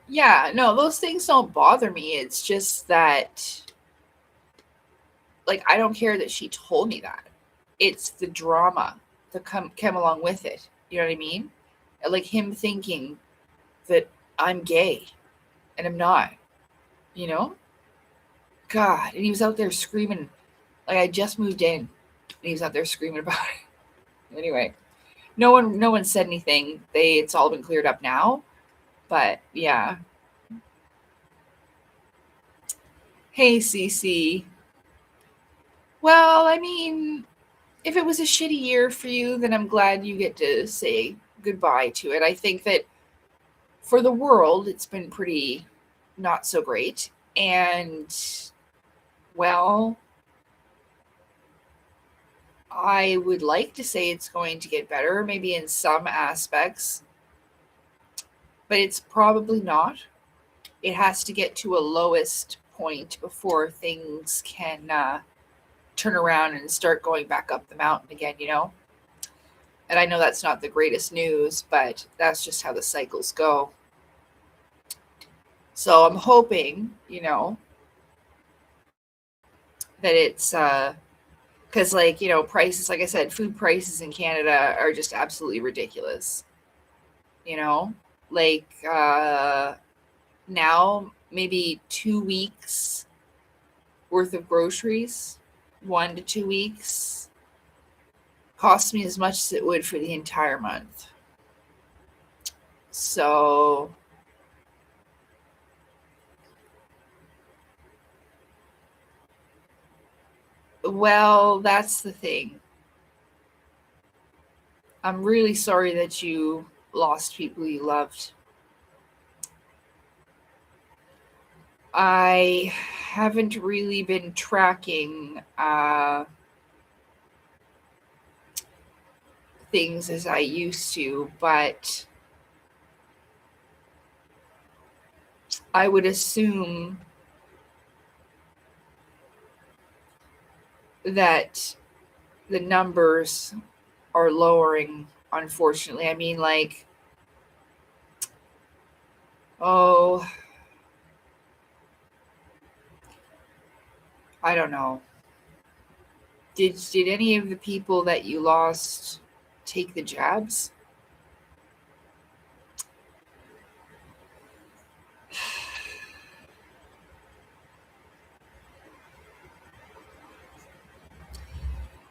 Yeah, no, those things don't bother me. It's just that, like, I don't care that she told me that. It's the drama that come along with it. You know what I mean? Like him thinking that I'm gay and I'm not, you know? God, and he was out there screaming. Like, I just moved in and he was out there screaming about it. Anyway, no one said anything. It's all been cleared up now. But yeah. Hey, Cece. Well, I mean, if it was a shitty year for you, then I'm glad you get to say goodbye to it. I think that for the world, it's been pretty not so great. And, well, I would like to say it's going to get better, maybe in some aspects, but it's probably not. It has to get to a lowest point before things can turn around and start going back up the mountain again. And I know that's not the greatest news, but that's just how the cycles go. So I'm hoping, that it's because, like, prices, like I said, food prices in Canada are just absolutely ridiculous. You know, like now maybe 2 weeks worth of groceries, 1 to 2 weeks, costs me as much as it would for the entire month. So, well, that's the thing. I'm really sorry that you lost people you loved. I haven't really been tracking things as I used to, but I would assume that the numbers are lowering, unfortunately. I mean, like, oh, I don't know. Did any of the people that you lost take the jabs?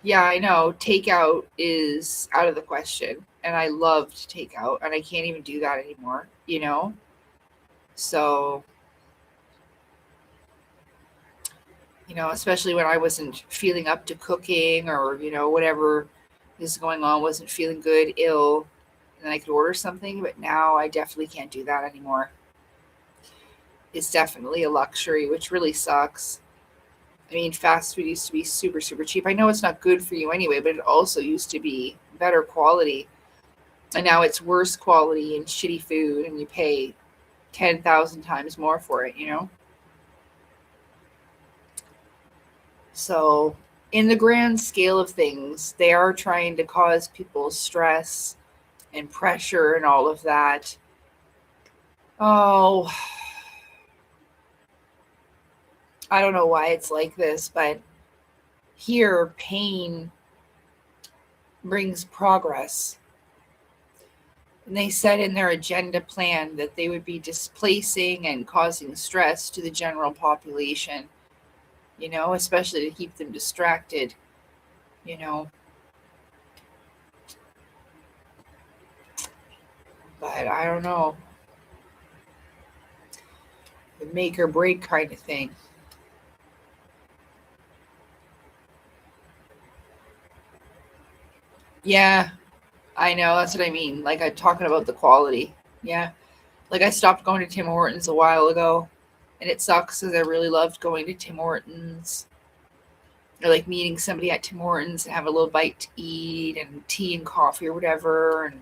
Yeah, I know. Takeout is out of the question. And I loved takeout, and I can't even do that anymore, you know? So, especially when I wasn't feeling up to cooking or, whatever is going on, wasn't feeling good, ill, and I could order something. But now I definitely can't do that anymore. It's definitely a luxury, which really sucks. I mean, fast food used to be super, super cheap. I know it's not good for you anyway, but it also used to be better quality. And now it's worse quality and shitty food, and you pay 10,000 times more for it. So, in the grand scale of things, they are trying to cause people stress and pressure and all of that. Oh, I don't know why it's like this, but here, pain brings progress. And they said in their agenda plan that they would be displacing and causing stress to the general population, especially to keep them distracted, you know. But I don't know, the make or break kind of thing. Yeah, I know. That's what I mean. Like, I'm talking about the quality. Yeah. Like, I stopped going to Tim Hortons a while ago, and it sucks because I really loved going to Tim Hortons. Or like meeting somebody at Tim Hortons and have a little bite to eat and tea and coffee or whatever. And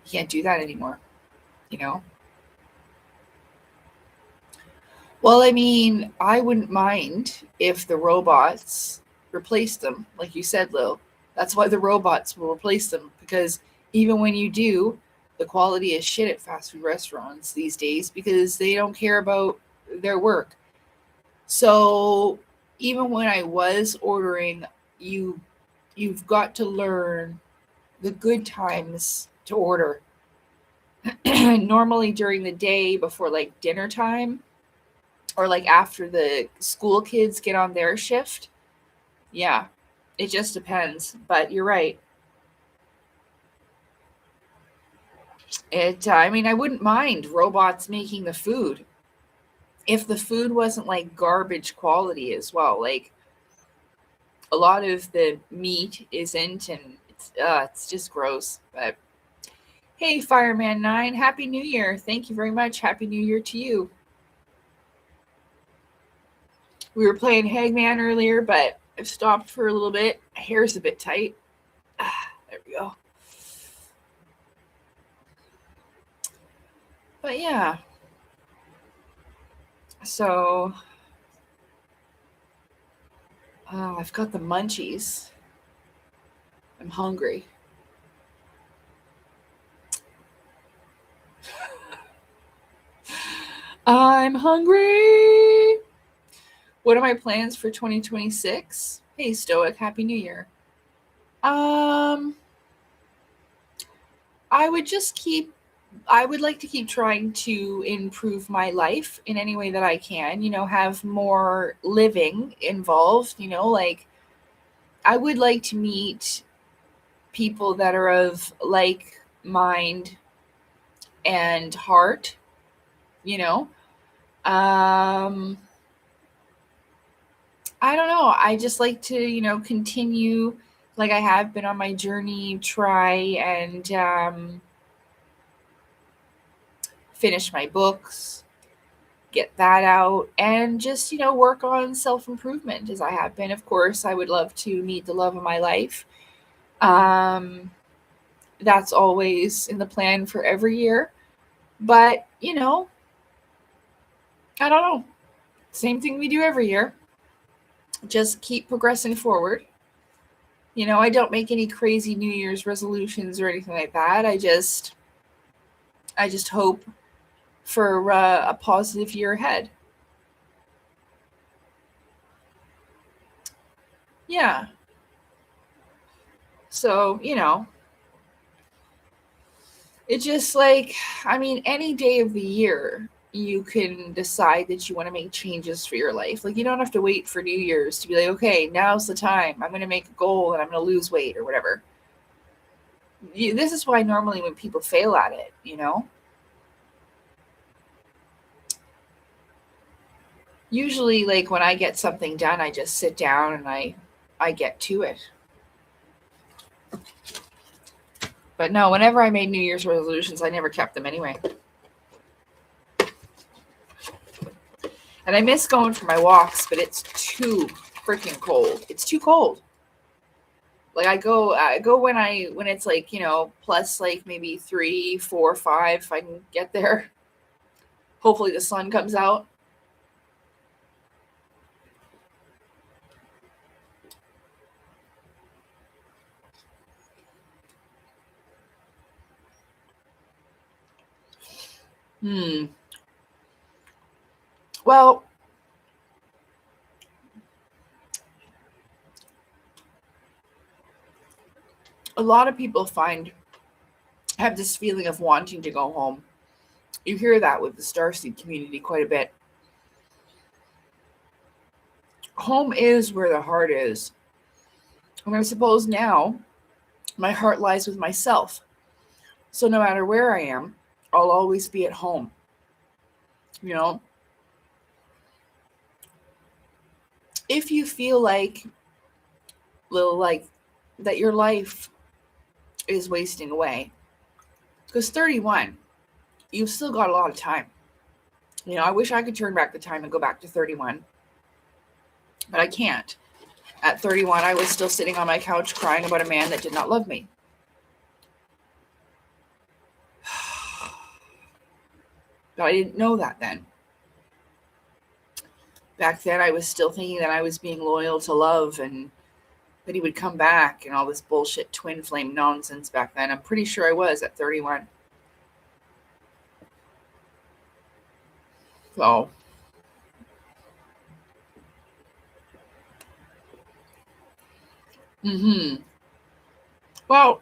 you can't do that anymore, you know? Well, I mean, I wouldn't mind if the robots replaced them, like you said, Lil. That's why the robots will replace them, because even when you do, the quality is shit at fast food restaurants these days because they don't care about their work. So even when I was ordering, you you've got to learn the good times to order. Normally during the day before like dinner time, or like after the school kids get on their shift. Yeah, it just depends. But you're right. I mean, I wouldn't mind robots making the food if the food wasn't like garbage quality as well. Like a lot of the meat isn't, and it's just gross. But hey, Fireman 9, Happy New Year. Thank you very much. Happy New Year to you. We were playing Hangman earlier, but I've stopped for a little bit. My hair's a bit tight. There we go. But yeah, so I've got the munchies. I'm hungry. I'm hungry. What are my plans for 2026? Hey, Stoic, Happy New Year. Um, I would just keep I would like to keep trying to improve my life in any way that I can, have more living involved, like I would like to meet people that are of like mind and heart, you know. I don't know. I just like to, continue Like I have been on my journey, try and finish my books, get that out, and just, work on self improvement as I have been. Of course, I would love to meet the love of my life. Um, that's always in the plan for every year. But, I don't know. Same thing we do every year. Just keep progressing forward. I don't make any crazy New Year's resolutions or anything like that. I just hope for a positive year ahead. Yeah. So, it's just like, I mean, any day of the year, you can decide that you want to make changes for your life. Like, you don't have to wait for New Year's to be like, okay, now's the time. I'm going to make a goal and I'm going to lose weight or whatever. This is why normally when people fail at it, usually like when I get something done, I just sit down and I get to it. But no, whenever I made New Year's resolutions, I never kept them anyway. And I miss going for my walks, but it's too freaking cold. It's too cold. Like I go when it's like, plus like maybe 3, 4, 5 if I can get there. Hopefully the sun comes out. Well, a lot of people have this feeling of wanting to go home. You hear that with the Starseed community quite a bit. Home is where the heart is. And I suppose now my heart lies with myself. So no matter where I am, I'll always be at home. You know, if you feel like that your life is wasting away, because 31, you've still got a lot of time. I wish I could turn back the time and go back to 31, but I can't. At 31, I was still sitting on my couch crying about a man that did not love me. But I didn't know that then. Back then, I was still thinking that I was being loyal to love and that he would come back and all this bullshit twin flame nonsense back then. I'm pretty sure I was at 31. So, well,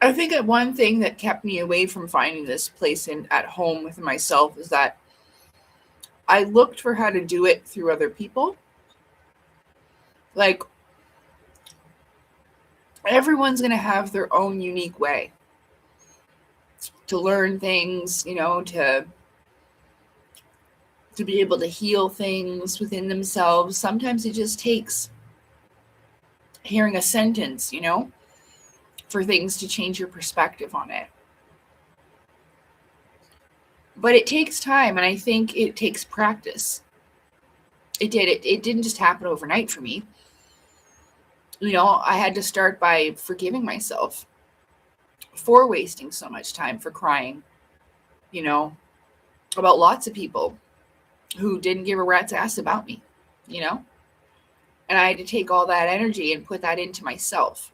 I think that one thing that kept me away from finding this place at home with myself is that I looked for how to do it through other people. Like, everyone's going to have their own unique way to learn things, to be able to heal things within themselves. Sometimes it just takes hearing a sentence, for things to change your perspective on it. But it takes time, and I think it takes practice. It did. It didn't just happen overnight for me. I had to start by forgiving myself for wasting so much time, for crying, about lots of people who didn't give a rat's ass about me, and I had to take all that energy and put that into myself.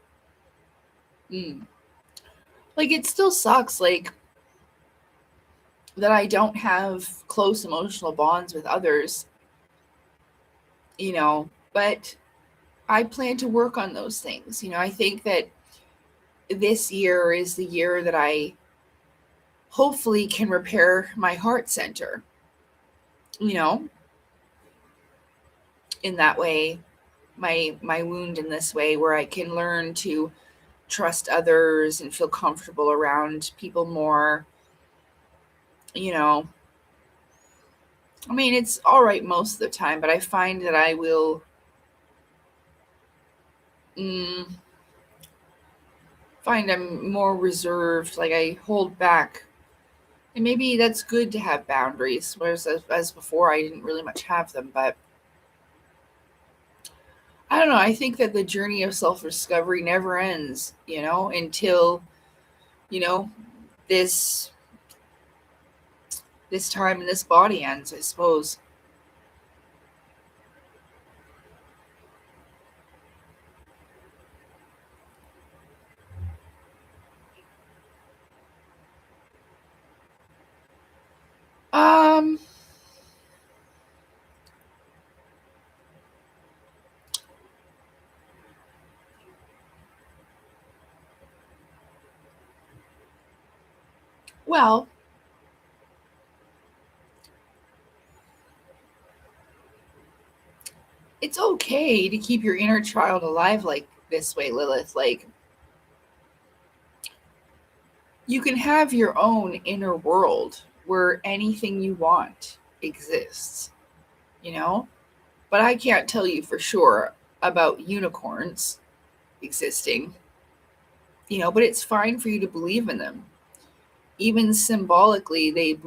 Like, it still sucks, like, that I don't have close emotional bonds with others, but I plan to work on those things. I think that this year is the year that I hopefully can repair my heart center, in that way, my wound in this way, where I can learn to trust others and feel comfortable around people more, I mean, it's all right most of the time, but I find that I will mm, find I'm more reserved. Like I hold back, and maybe that's good to have boundaries. Whereas as before, I didn't really much have them. But I don't know. I think that the journey of self discovery never ends. Until you know this this time in this body ends. I suppose. Um. Well, it's okay to keep your inner child alive like this way, Lilith. Like you can have your own inner world where anything you want exists, you know? But I can't tell you for sure about unicorns existing, but it's fine for you to believe in them. Even symbolically, they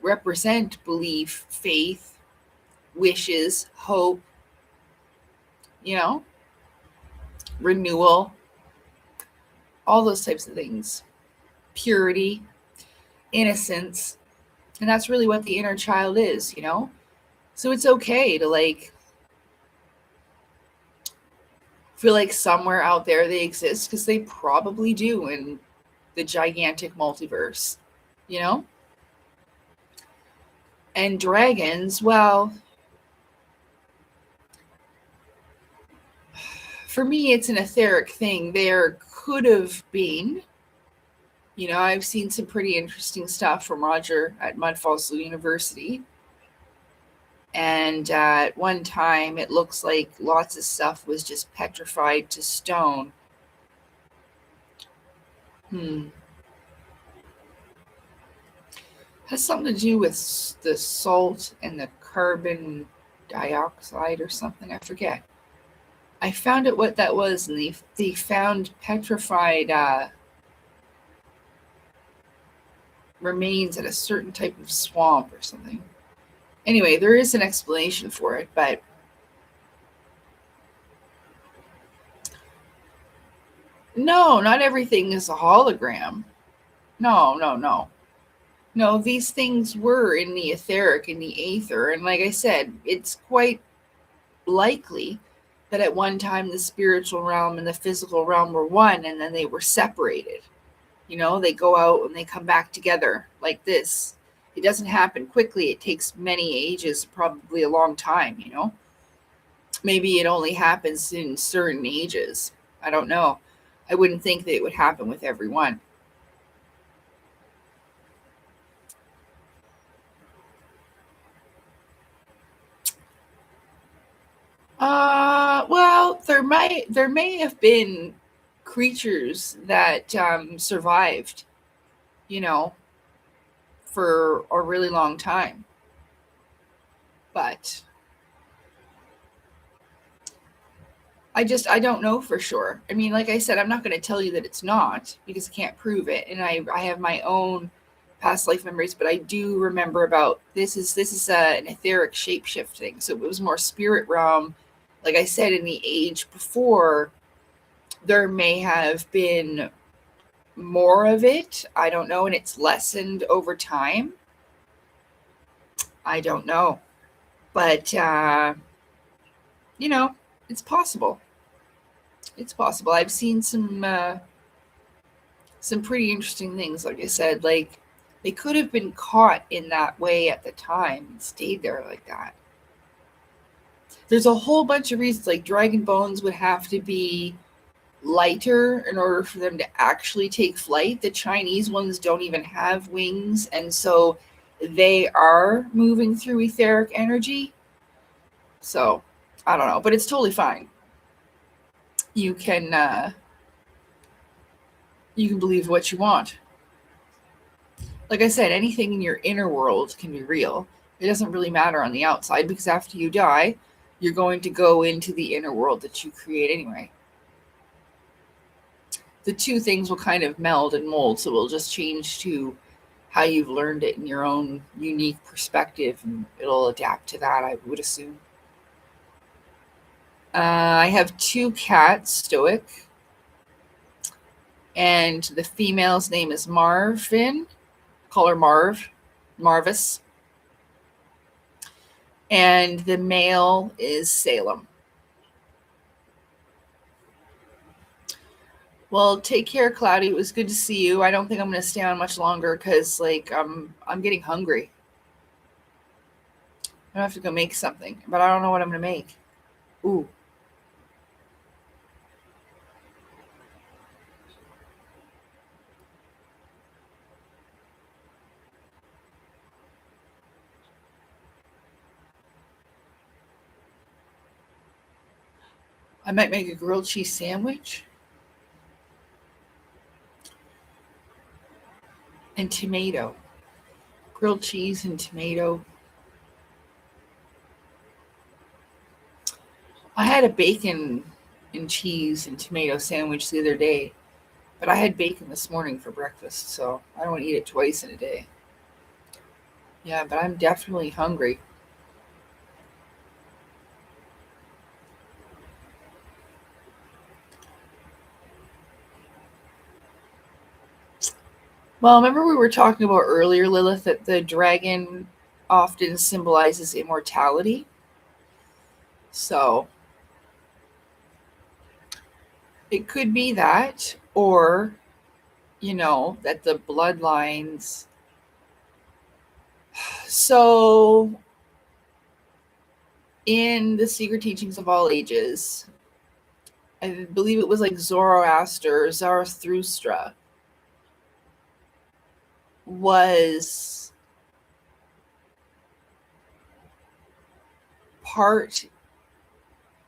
represent belief, faith, wishes, hope, you know, renewal, all those types of things, purity, innocence. And that's really what the inner child is. So it's okay to like feel like somewhere out there they exist because they probably do in the gigantic multiverse, you know? And dragons, well, for me, it's an etheric thing. There could have been, I've seen some pretty interesting stuff from Roger at Mudfossil University. And at one time, it looks like lots of stuff was just petrified to stone. Hmm. Has something to do with the salt and the carbon dioxide or something. I forget. I found out what that was, and they found petrified remains at a certain type of swamp or something. Anyway, there is an explanation for it, but no, not everything is a hologram. No, no, no. No, these things were in the etheric, in the aether, and like I said, it's quite likely that at one time the spiritual realm and the physical realm were one and then they were separated. They go out and they come back together like this. It doesn't happen quickly. It takes many ages, probably a long time. Maybe it only happens in certain ages. I don't know. I wouldn't think that it would happen with everyone. Well, there may have been creatures that survived, you know, for a really long time. But I don't know for sure. I mean, like I said, I'm not going to tell you that it's not because I can't prove it, and I have my own past life memories, but I do remember about this is an etheric shapeshift thing. So it was more spirit realm. Like I said, in the age before, there may have been more of it. I don't know, and it's lessened over time. I don't know, but you know, it's possible. It's possible. I've seen some pretty interesting things. Like I said, like they could have been caught in that way at the time and stayed there like that. There's a whole bunch of reasons. Like dragon bones would have to be lighter in order for them to actually take flight. The Chinese ones don't even have wings, and so they are moving through etheric energy. So I don't know, but it's totally fine. You can you can believe what you want. Like I said, anything in your inner world can be real. It doesn't really matter on the outside because after you die, you're going to go into the inner world that you create anyway. The two things will kind of meld and mold, so it'll just change to how you've learned it in your own unique perspective, and it'll adapt to that, I would assume. I have two cats, Stoic, and the female's name is Marvin. Call her Marvis. And the male is Salem. Well, take care, Cloudy. It was good to see you. I don't think I'm going to stay on much longer because, like, I'm getting hungry. I have to go make something, but I don't know what I'm going to make. Ooh. I might make a grilled cheese sandwich and tomato. Grilled cheese and tomato. I had a bacon and cheese and tomato sandwich the other day, but I had bacon this morning for breakfast, so I don't want to eat it twice in a day. Yeah, but I'm definitely hungry. Well, remember we were talking about earlier, Lilith, that the dragon often symbolizes immortality? So it could be that, or, that the bloodlines. So in the Secret Teachings of All Ages, I believe it was like Zarathustra was part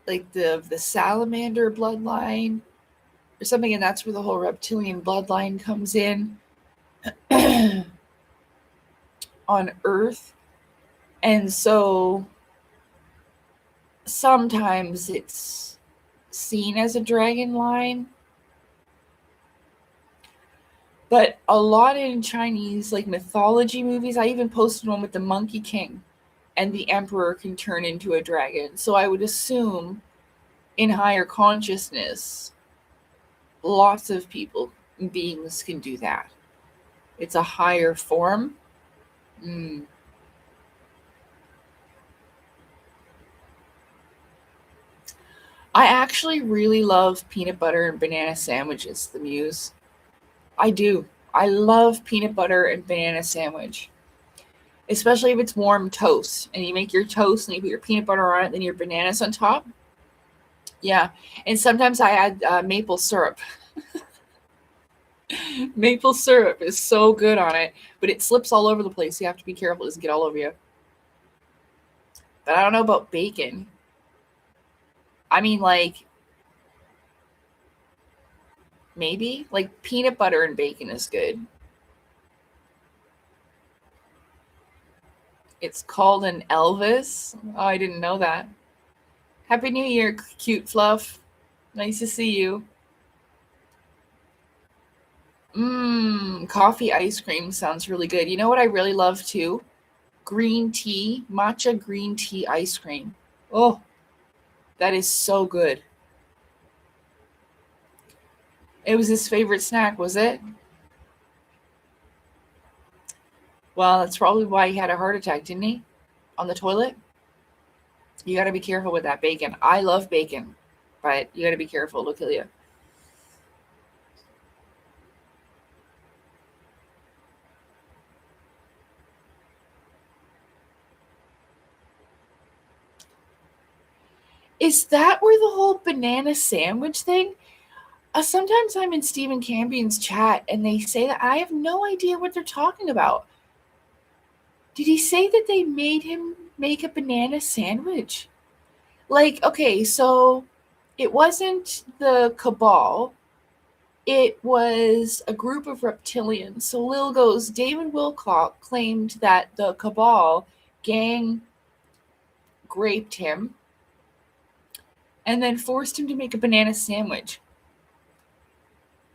like the salamander bloodline or something, and that's where the whole reptilian bloodline comes in on Earth. And so sometimes it's seen as a dragon line, but a lot in Chinese like mythology movies, I even posted one with the Monkey King and the emperor can turn into a dragon. So I would assume in higher consciousness, lots of people, beings can do that. It's a higher form. I actually really love peanut butter and banana sandwiches, the Muse. I do. I love peanut butter and banana sandwich, especially if it's warm toast and you make your toast and you put your peanut butter on it, then your bananas on top. Yeah. And sometimes I add maple syrup. Maple syrup is so good on it, but it slips all over the place. You have to be careful. It doesn't get all over you. But I don't know about bacon. I mean, like, maybe. Like, peanut butter and bacon is good. It's called an Elvis. Oh, I didn't know that. Happy New Year, cute fluff. Nice to see you. Coffee ice cream sounds really good. You know what I really love too? Green tea, matcha green tea ice cream. Oh, that is so good. It was his favorite snack, was it? Well, that's probably why he had a heart attack, didn't he? On the toilet? You got to be careful with that bacon. I love bacon, but you got to be careful. It'll kill you. Is that where the whole banana sandwich thing? Sometimes I'm in Stephen Campion's chat and they say that I have no idea what they're talking about. Did he say that they made him make a banana sandwich? Like, okay, so it wasn't the cabal. It was a group of reptilians. So Lil goes, David Wilcock claimed that the Cabal gang raped him and then forced him to make a banana sandwich.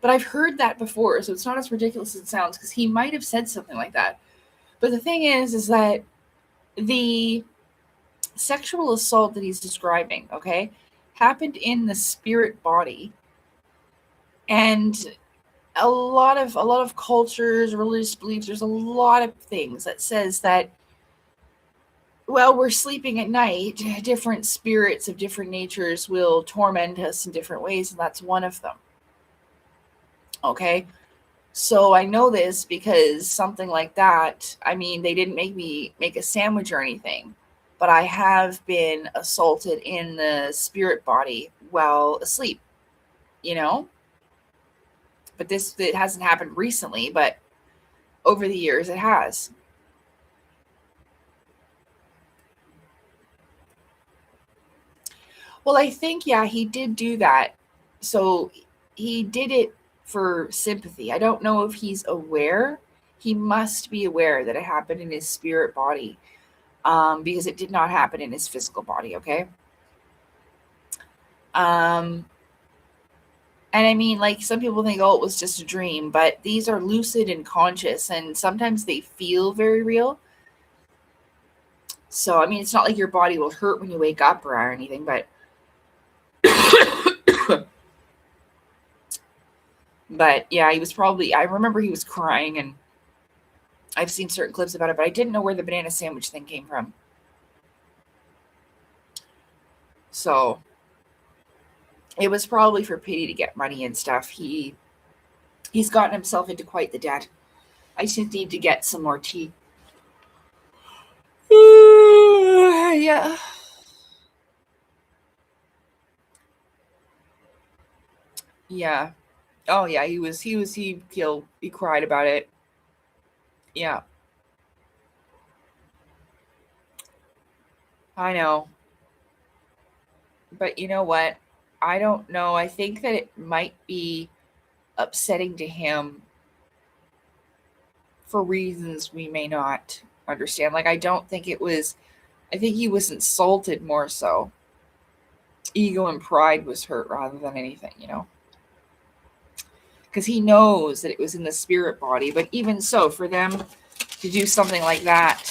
But I've heard that before, so it's not as ridiculous as it sounds, because he might have said something like that. But the thing is that the sexual assault that he's describing, okay, happened in the spirit body. And a lot of cultures, religious beliefs, there's a lot of things that says that while we're sleeping at night, different spirits of different natures will torment us in different ways, and that's one of them. Okay? So I know this because something like that, I mean, they didn't make me make a sandwich or anything, but I have been assaulted in the spirit body while asleep, you know? But it hasn't happened recently, but over the years it has. Well, I think, yeah, he did do that. So he did it for sympathy. I don't know if he's aware. He must be aware that it happened in his spirit body, because it did not happen in his physical body, okay? And I mean, like, some people think, oh, it was just a dream, but these are lucid and conscious, and sometimes they feel very real. So, I mean, it's not like your body will hurt when you wake up or anything, but but yeah, he was probably, I remember he was crying, and I've seen certain clips about it, but I didn't know where the banana sandwich thing came from. So it was probably for pity to get money and stuff. He's gotten himself into quite the debt. I just need to get some more tea. Yeah. Yeah. Oh yeah, he cried about it. Yeah. I know. But you know what? I don't know. I think that it might be upsetting to him for reasons we may not understand. Like, I don't think it was, I think he was insulted more so. Ego and pride was hurt rather than anything, you know? Because he knows that it was in the spirit body. But even so, for them to do something like that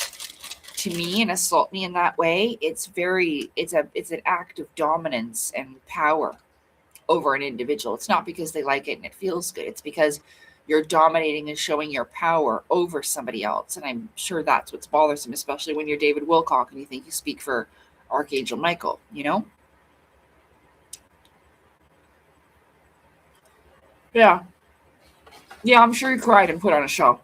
to me and assault me in that way, it's an act of dominance and power over an individual. It's not because they like it and it feels good. It's because you're dominating and showing your power over somebody else. And I'm sure that's what's bothersome, especially when you're David Wilcock and you think you speak for Archangel Michael, you know? Yeah. Yeah, I'm sure he cried and put on a show.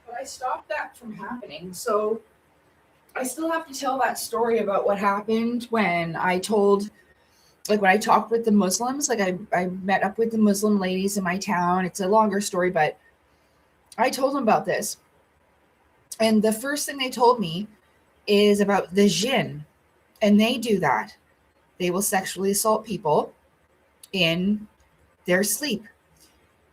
But I stopped that from happening. So I still have to tell that story about what happened when I told, like, when I talked with the Muslims. Like, I met up with the Muslim ladies in my town. It's a longer story, but I told them about this. And the first thing they told me is about the jinn. And they do that. They will sexually assault people in their sleep.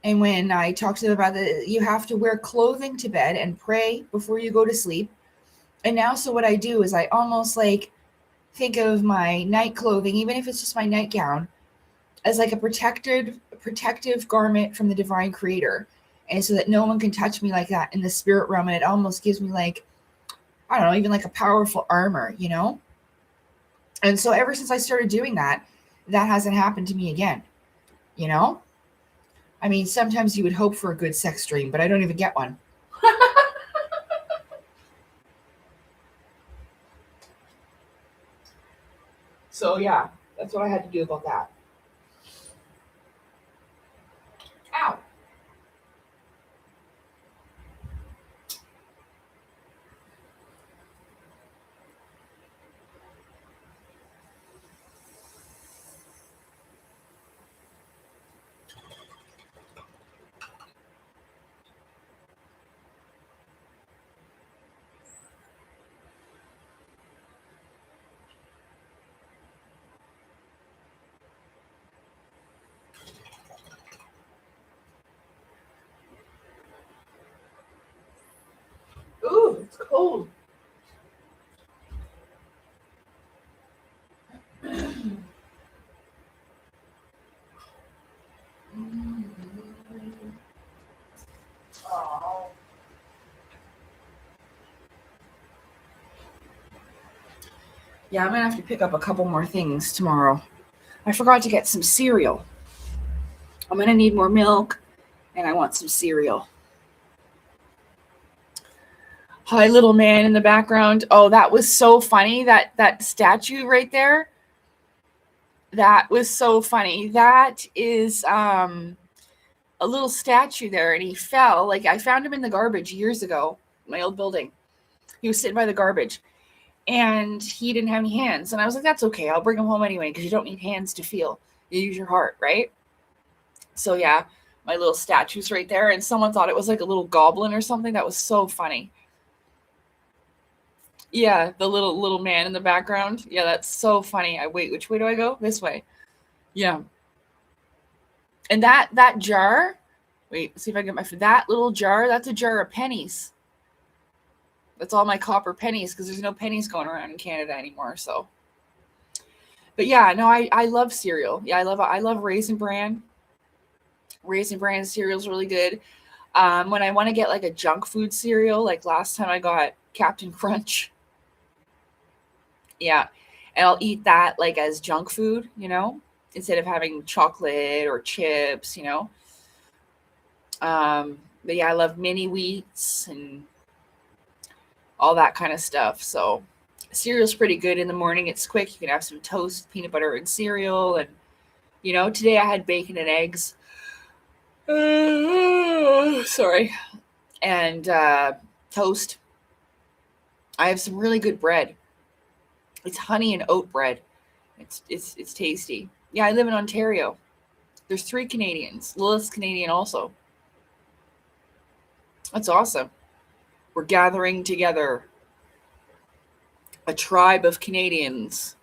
And when I talked to them about it, you have to wear clothing to bed and pray before you go to sleep. And now, so what I do is I almost like think of my night clothing, even if it's just my nightgown, as like a protective garment from the divine creator. And so that no one can touch me like that in the spirit realm. And it almost gives me like, I don't know, even like a powerful armor, you know? And so ever since I started doing that, that hasn't happened to me again, you know? I mean, sometimes you would hope for a good sex dream, but I don't even get one. So yeah, that's what I had to do about that. Ow. Ooh, it's cold. Oh. Yeah, I'm gonna have to pick up a couple more things tomorrow. I forgot to get some cereal. I'm gonna need more milk, and I want some cereal. Hi, little man in the background. Oh, that was so funny. That statue right there. That was so funny. That is a little statue there, and he fell. Like I found him in the garbage years ago, my old building. He was sitting by the garbage, and he didn't have any hands. And I was like, "That's okay. I'll bring him home anyway because you don't need hands to feel. You use your heart, right?" So yeah, my little statue's right there, and someone thought it was like a little goblin or something. That was so funny. Yeah, the little man in the background. Yeah, that's so funny. I wait, which way do I go? This way. Yeah. And that jar, wait, see if I get my that little jar, that's a jar of pennies. That's all my copper pennies because there's no pennies going around in Canada anymore. So, but yeah, no, I love cereal. Yeah, I love Raisin Bran. Raisin Bran cereal is really good. When I want to get like a junk food cereal, like last time I got Captain Crunch. Yeah, and I'll eat that like as junk food, instead of having chocolate or chips. But yeah, I love mini wheats and all that kind of stuff. So cereal's pretty good in the morning. It's quick. You can have some toast, peanut butter, and cereal. And today I had bacon and eggs. Sorry, and toast. I have some really good bread. It's honey and oat bread. It's tasty. Yeah, I live in Ontario. There's 3 Canadians. Lilith's Canadian also. That's awesome. We're gathering together. A tribe of Canadians.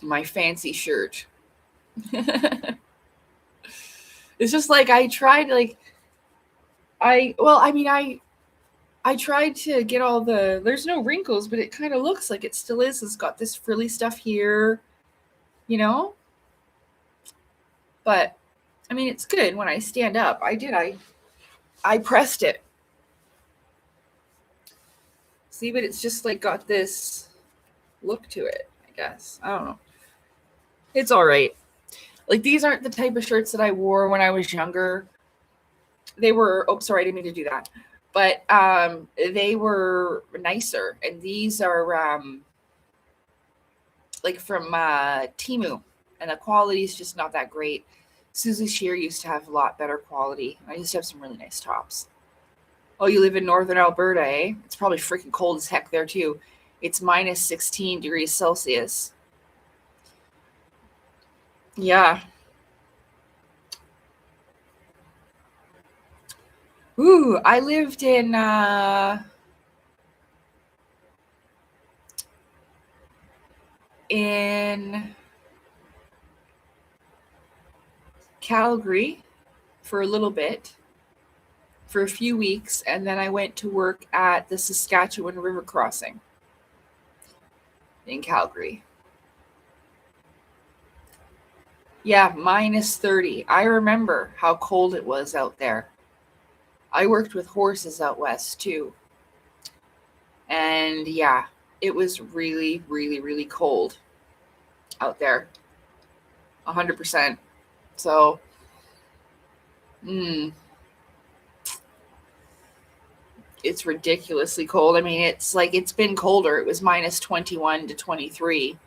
My fancy shirt. It's just like I tried I tried to get all there's no wrinkles, but it kind of looks like it still is. It's got this frilly stuff here, you know? But I mean, it's good when I stand up. I pressed it. See, but it's just like got this look to it, I guess. I don't know. It's all right. Like these aren't the type of shirts that I wore when I was younger. They were, oh, sorry, I didn't mean to do that. But they were nicer. And these are like from Timu. And the quality is just not that great. Susie Shear used to have a lot better quality. I used to have some really nice tops. Oh, you live in northern Alberta, eh? It's probably freaking cold as heck there, too. It's minus 16 degrees Celsius. Yeah. Ooh, I lived in Calgary for a little bit, for a few weeks, and then I went to work at the Saskatchewan River Crossing in Calgary. Yeah, minus 30. I remember how cold it was out there. I worked with horses out west too. And yeah, it was really, really, really cold out there. 100%. So, mm, it's ridiculously cold. I mean, it's like it's been colder. It was minus 21 to 23.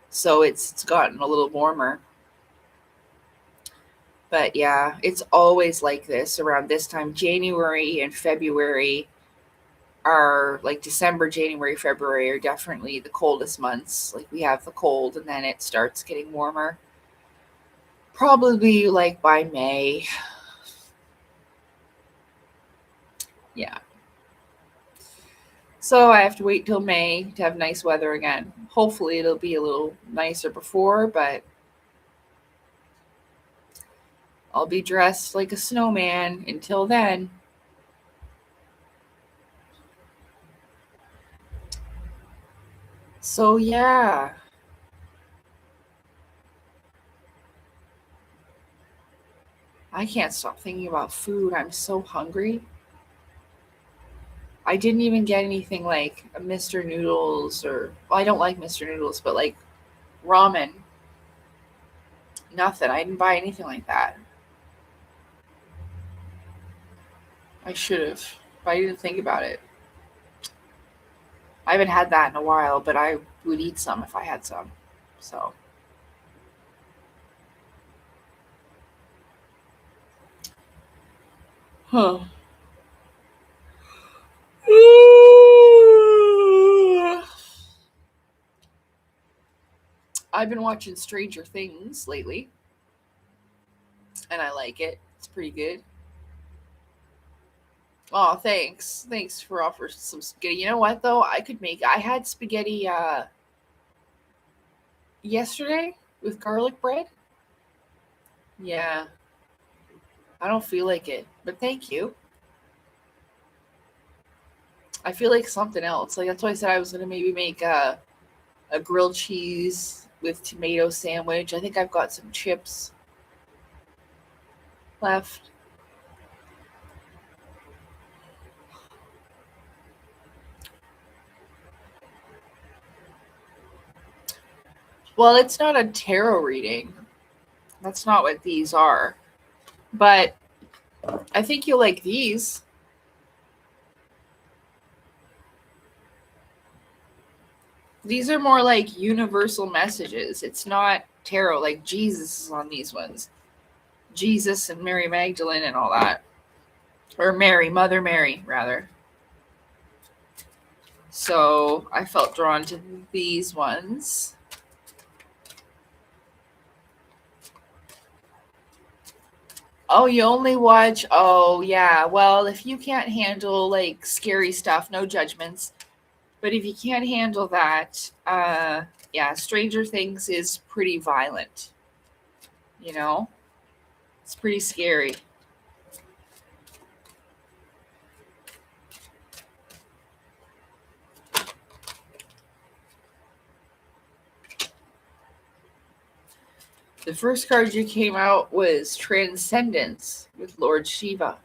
So it's gotten a little warmer. But yeah, it's always like this around this time. January and February are like December, January, February are definitely the coldest months. Like we have the cold and then it starts getting warmer. Probably like by May. Yeah. So I have to wait till May to have nice weather again. Hopefully it'll be a little nicer before, but I'll be dressed like a snowman until then. So yeah, I can't stop thinking about food. I'm so hungry. I didn't even get anything like a Mr. Noodles or well, I don't like Mr. Noodles, but like ramen. Nothing. I didn't buy anything like that. I should have, but I didn't think about it. I haven't had that in a while, but I would eat some if I had some. So, huh. I've been watching Stranger Things lately, and I like it. It's pretty good. Oh, thanks. Thanks for offering some spaghetti. You know what though? I had spaghetti yesterday with garlic bread. Yeah, I don't feel like it, but thank you. I feel like something else. Like that's why I said I was gonna maybe make a grilled cheese with tomato sandwich. I think I've got some chips left. Well, it's not a tarot reading. That's not what these are. But I think you'll like these. These are more like universal messages. It's not tarot like Jesus is on these ones. Jesus and Mary Magdalene and all that. Or Mary, Mother Mary, rather. So I felt drawn to these ones. Oh, you only watch. Oh, yeah. Well, if you can't handle like scary stuff, no judgments. But if you can't handle that, yeah, Stranger Things is pretty violent. You know, it's pretty scary. The first card you came out was Transcendence with Lord Shiva.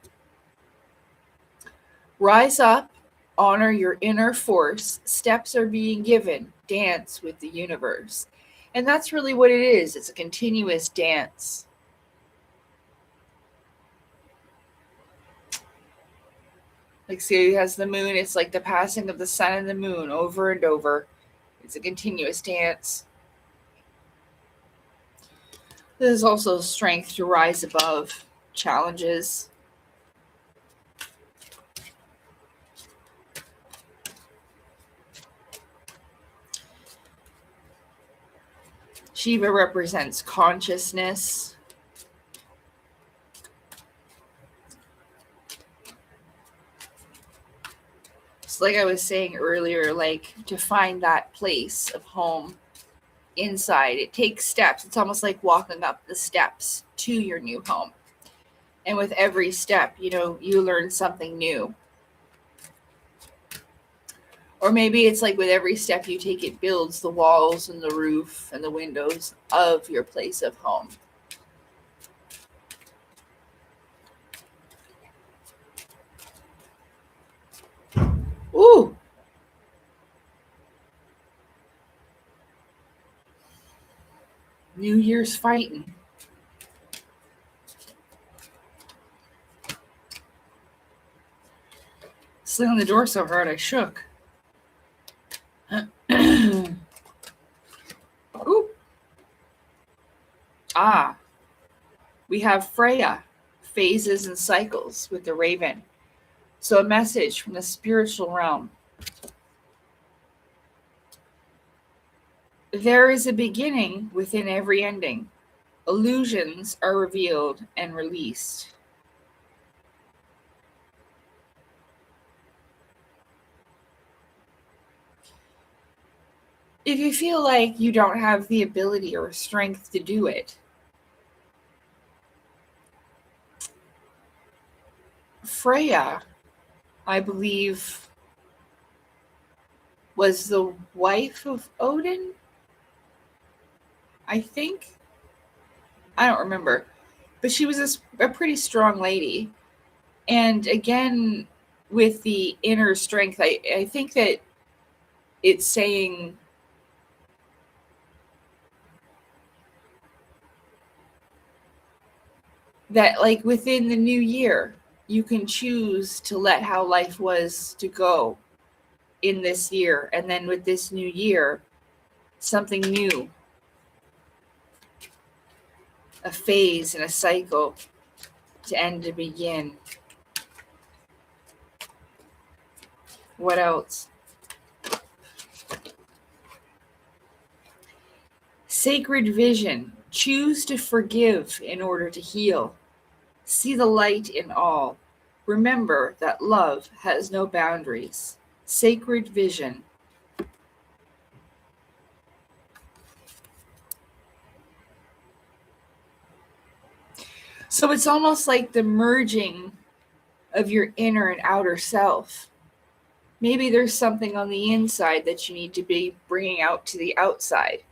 Rise up, honor your inner force. Steps are being given. Dance with the universe. And that's really what it is. It's a continuous dance. Like, see, it has the moon. It's like the passing of the sun and the moon over and over. It's a continuous dance. There's also strength to rise above challenges. Shiva represents consciousness. It's like I was saying earlier, like to find that place of home inside, it takes steps. It's almost like walking up the steps to your new home. And with every step, you learn something new. Or maybe it's like with every step you take, it builds the walls and the roof and the windows of your place of home. Ooh. New Year's fighting. Slammed the door so hard I shook. Ooh. Ah. We have Freya, phases and cycles with the raven. So a message from the spiritual realm. There is a beginning within every ending. Illusions are revealed and released. If you feel like you don't have the ability or strength to do it, Freya, I believe, was the wife of Odin, I think. I don't remember. But she was a pretty strong lady. And again, with the inner strength, I think that it's saying that, like, within the new year, you can choose to let how life was to go in this year. And then with this new year, something new, a phase and a cycle to end to begin. What else? Sacred vision. Choose to forgive in order to heal. See the light in all. Remember that love has no boundaries. Sacred vision. So it's almost like the merging of your inner and outer self. Maybe there's something on the inside that you need to be bringing out to the outside.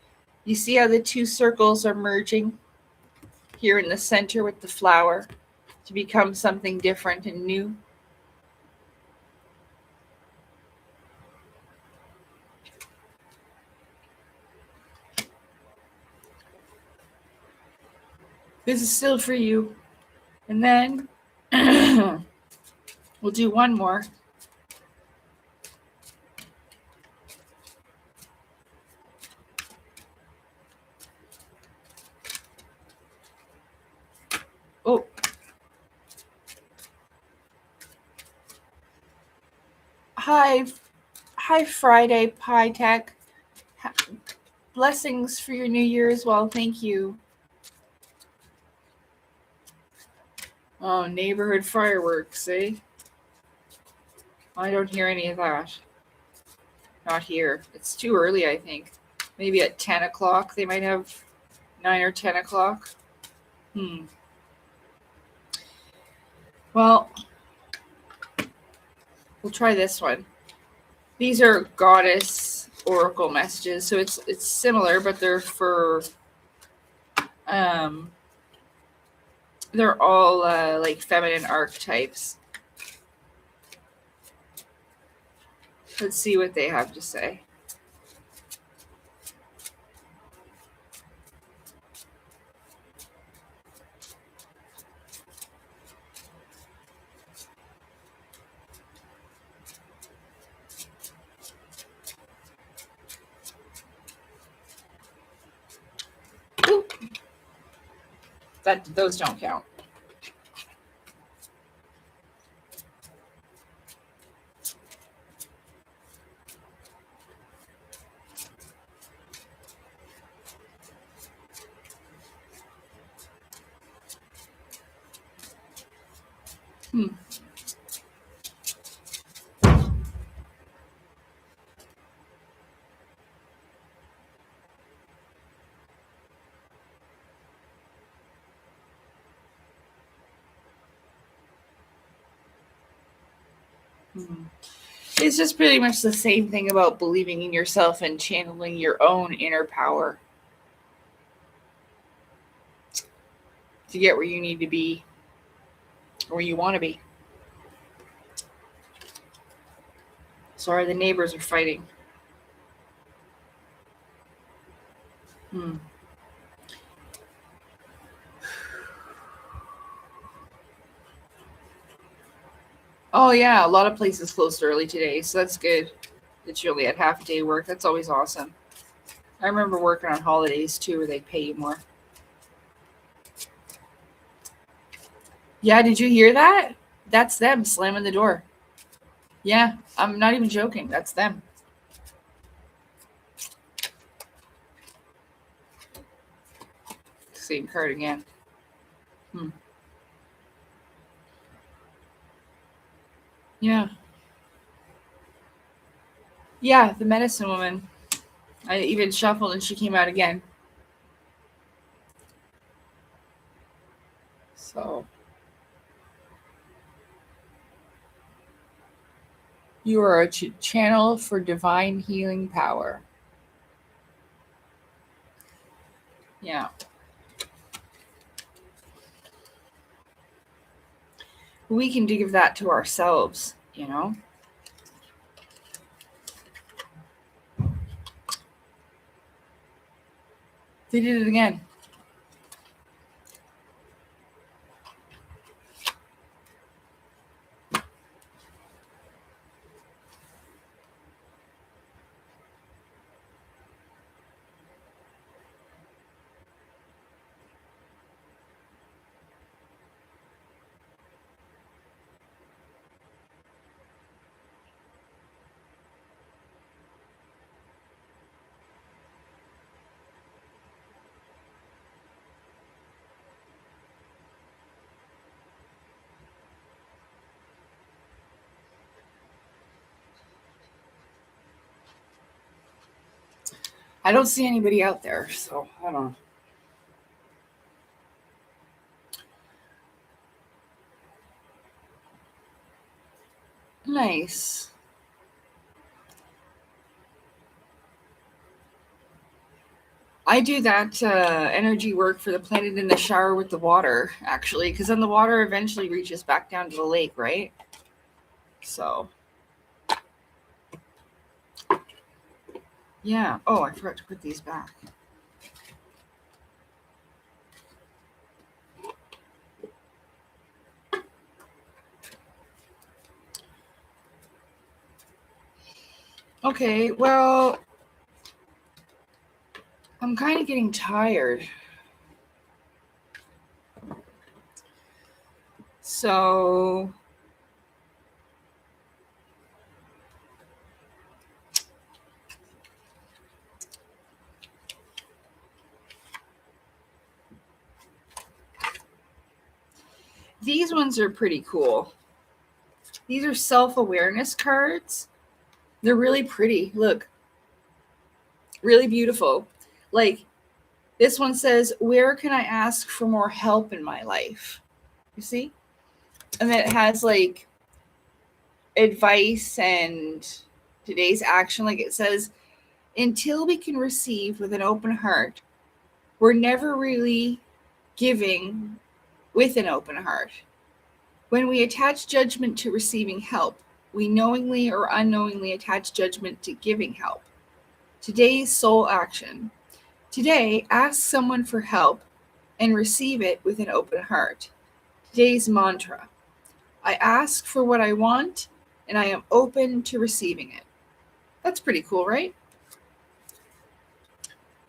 You see how the two circles are merging here in the center with the flower to become something different and new? This is still for you. And then we'll do one more. Oh. Hi, Friday Pie Tech. Blessings for your new year as well. Thank you. Oh, neighborhood fireworks, eh? I don't hear any of that. Not here. It's too early, I think. Maybe at 10 o'clock they might have 9 or 10 o'clock. Well, we'll try this one. These are goddess oracle messages, so it's similar, but they're for they're all like feminine archetypes. Let's see what they have to say. Ooh. Those don't count. It's just pretty much the same thing about believing in yourself and channeling your own inner power to get where you need to be, or where you want to be. Sorry, the neighbors are fighting. Oh yeah, a lot of places closed early today, so that's good that you only had half a day work. That's always awesome. I remember working on holidays too, where they pay you more. Yeah, did you hear that? That's them slamming the door. Yeah, I'm not even joking. That's them. Same card again. Yeah. Yeah, the medicine woman. I even shuffled and she came out again. So you are a channel for divine healing power. Yeah. We can give that to ourselves, you know? They did it again. I don't see anybody out there, so I don't know. Nice. I do that energy work for the planet in the shower with the water, actually, because then the water eventually reaches back down to the lake, right? So, yeah. Oh, I forgot to put these back. Okay, well, I'm kind of getting tired. So, these ones are pretty cool. These are self-awareness cards. They're really pretty. Look, really beautiful. Like, this one says, "Where can I ask for more help in my life?" You see? And then it has like advice and today's action. Like it says, until we can receive with an open heart, we're never really giving with an open heart. When we attach judgment to receiving help, we knowingly or unknowingly attach judgment to giving help. Today's soul action. Today, ask someone for help and receive it with an open heart. Today's mantra. I ask for what I want and I am open to receiving it. That's pretty cool, right?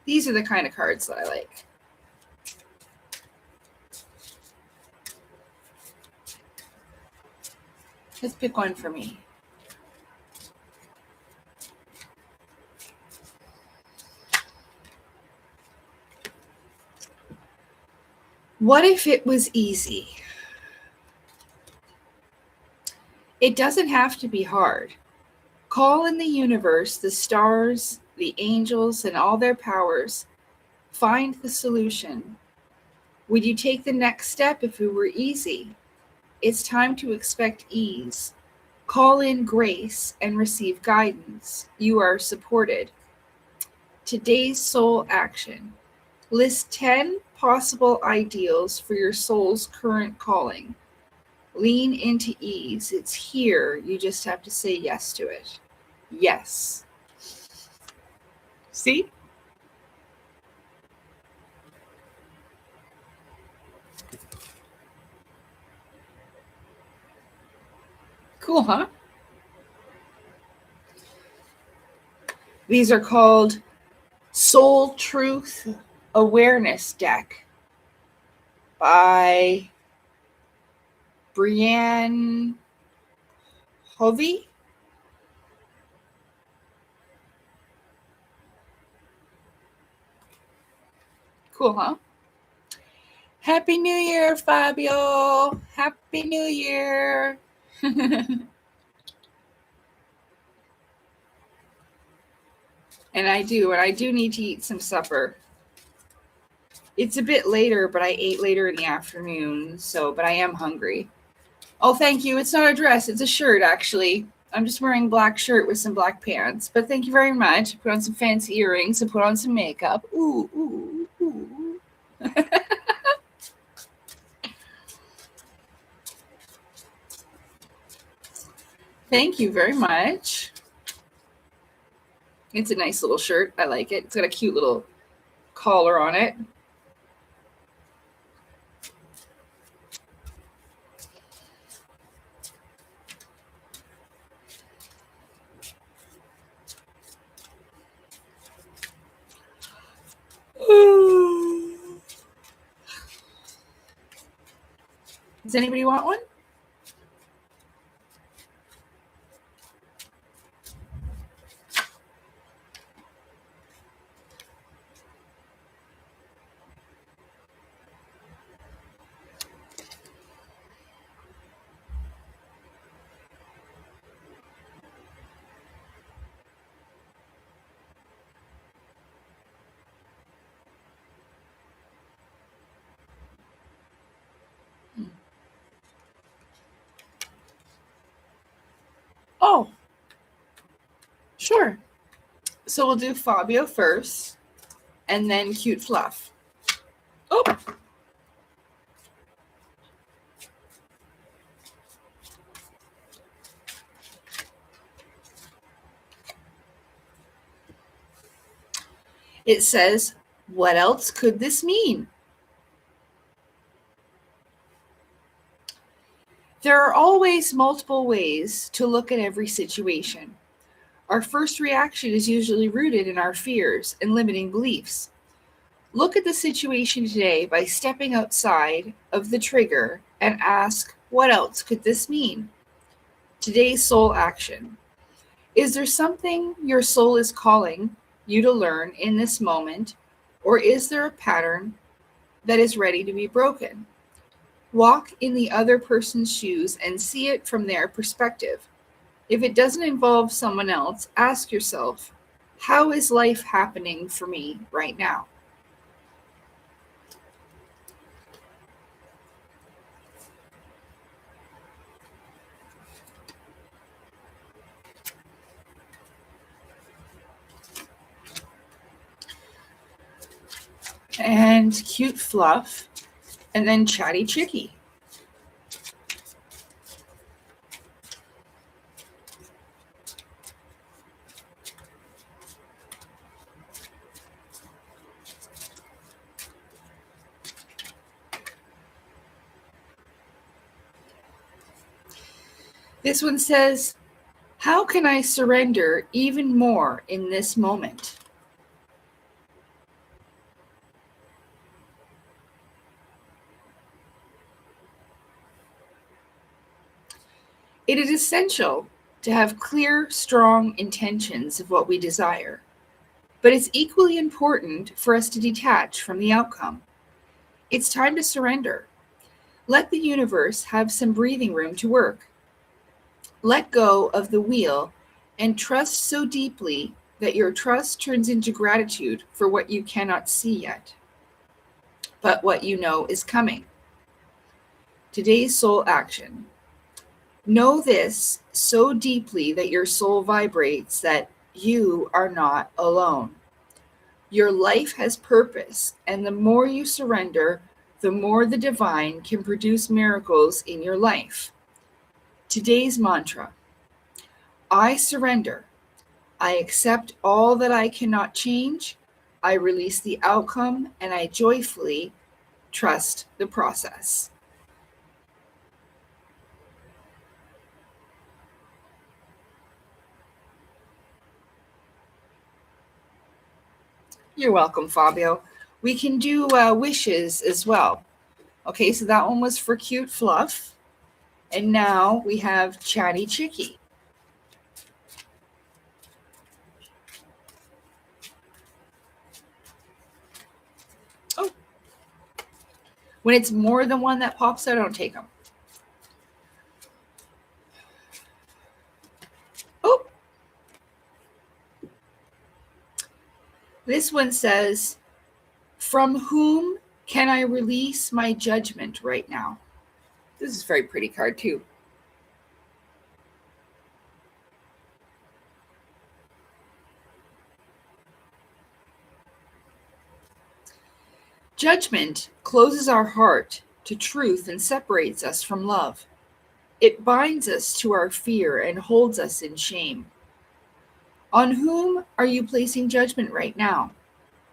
These are the kind of cards that I like. Let's pick one for me. What if it was easy? It doesn't have to be hard. Call in the universe, the stars, the angels, and all their powers. Find the solution. Would you take the next step if it were easy? It's time to expect ease. Call in grace and receive guidance. You are supported. Today's soul action. List 10 possible ideals for your soul's current calling. Lean into ease. It's here. You just have to say yes to it. Yes. See? Cool, huh? These are called Soul Truth Awareness Deck by Brianne Hovey. Cool, huh? Happy New Year, Fabio. Happy New Year. And I do need to eat some supper. It's a bit later, but I ate later in the afternoon, but I am hungry. Oh, thank you. It's not a dress, it's a shirt, actually. I'm just wearing a black shirt with some black pants, but thank you very much. I put on some fancy earrings, I put on some makeup. Ooh, ooh, ooh. Thank you very much. It's a nice little shirt. I like it. It's got a cute little collar on it. Does anybody want one? Oh, sure. So we'll do Fabio first, and then Cute Fluff. Oh. It says, what else could this mean? There are always multiple ways to look at every situation. Our first reaction is usually rooted in our fears and limiting beliefs. Look at the situation today by stepping outside of the trigger and ask, what else could this mean? Today's soul action. Is there something your soul is calling you to learn in this moment, or is there a pattern that is ready to be broken? Walk in the other person's shoes and see it from their perspective. If it doesn't involve someone else, ask yourself, how is life happening for me right now? And Cute Fluff, and then Chatty Chicky. This one says, how can I surrender even more in this moment? It is essential to have clear, strong intentions of what we desire, but it's equally important for us to detach from the outcome. It's time to surrender. Let the universe have some breathing room to work. Let go of the wheel and trust so deeply that your trust turns into gratitude for what you cannot see yet, but what you know is coming. Today's soul action. Know this so deeply that your soul vibrates that you are not alone. Your life has purpose, and the more you surrender, the more the divine can produce miracles in your life. Today's mantra. I surrender. I accept all that I cannot change. I release the outcome and I joyfully trust the process. You're welcome, Fabio. We can do wishes as well. Okay, so that one was for cute fluff. And now we have Chatty Chicky. Oh. When it's more than one that pops out, I don't take them. Oh. This one says, from whom can I release my judgment right now? This is a very pretty card too. Judgment closes our heart to truth and separates us from love. It binds us to our fear and holds us in shame. On whom are you placing judgment right now?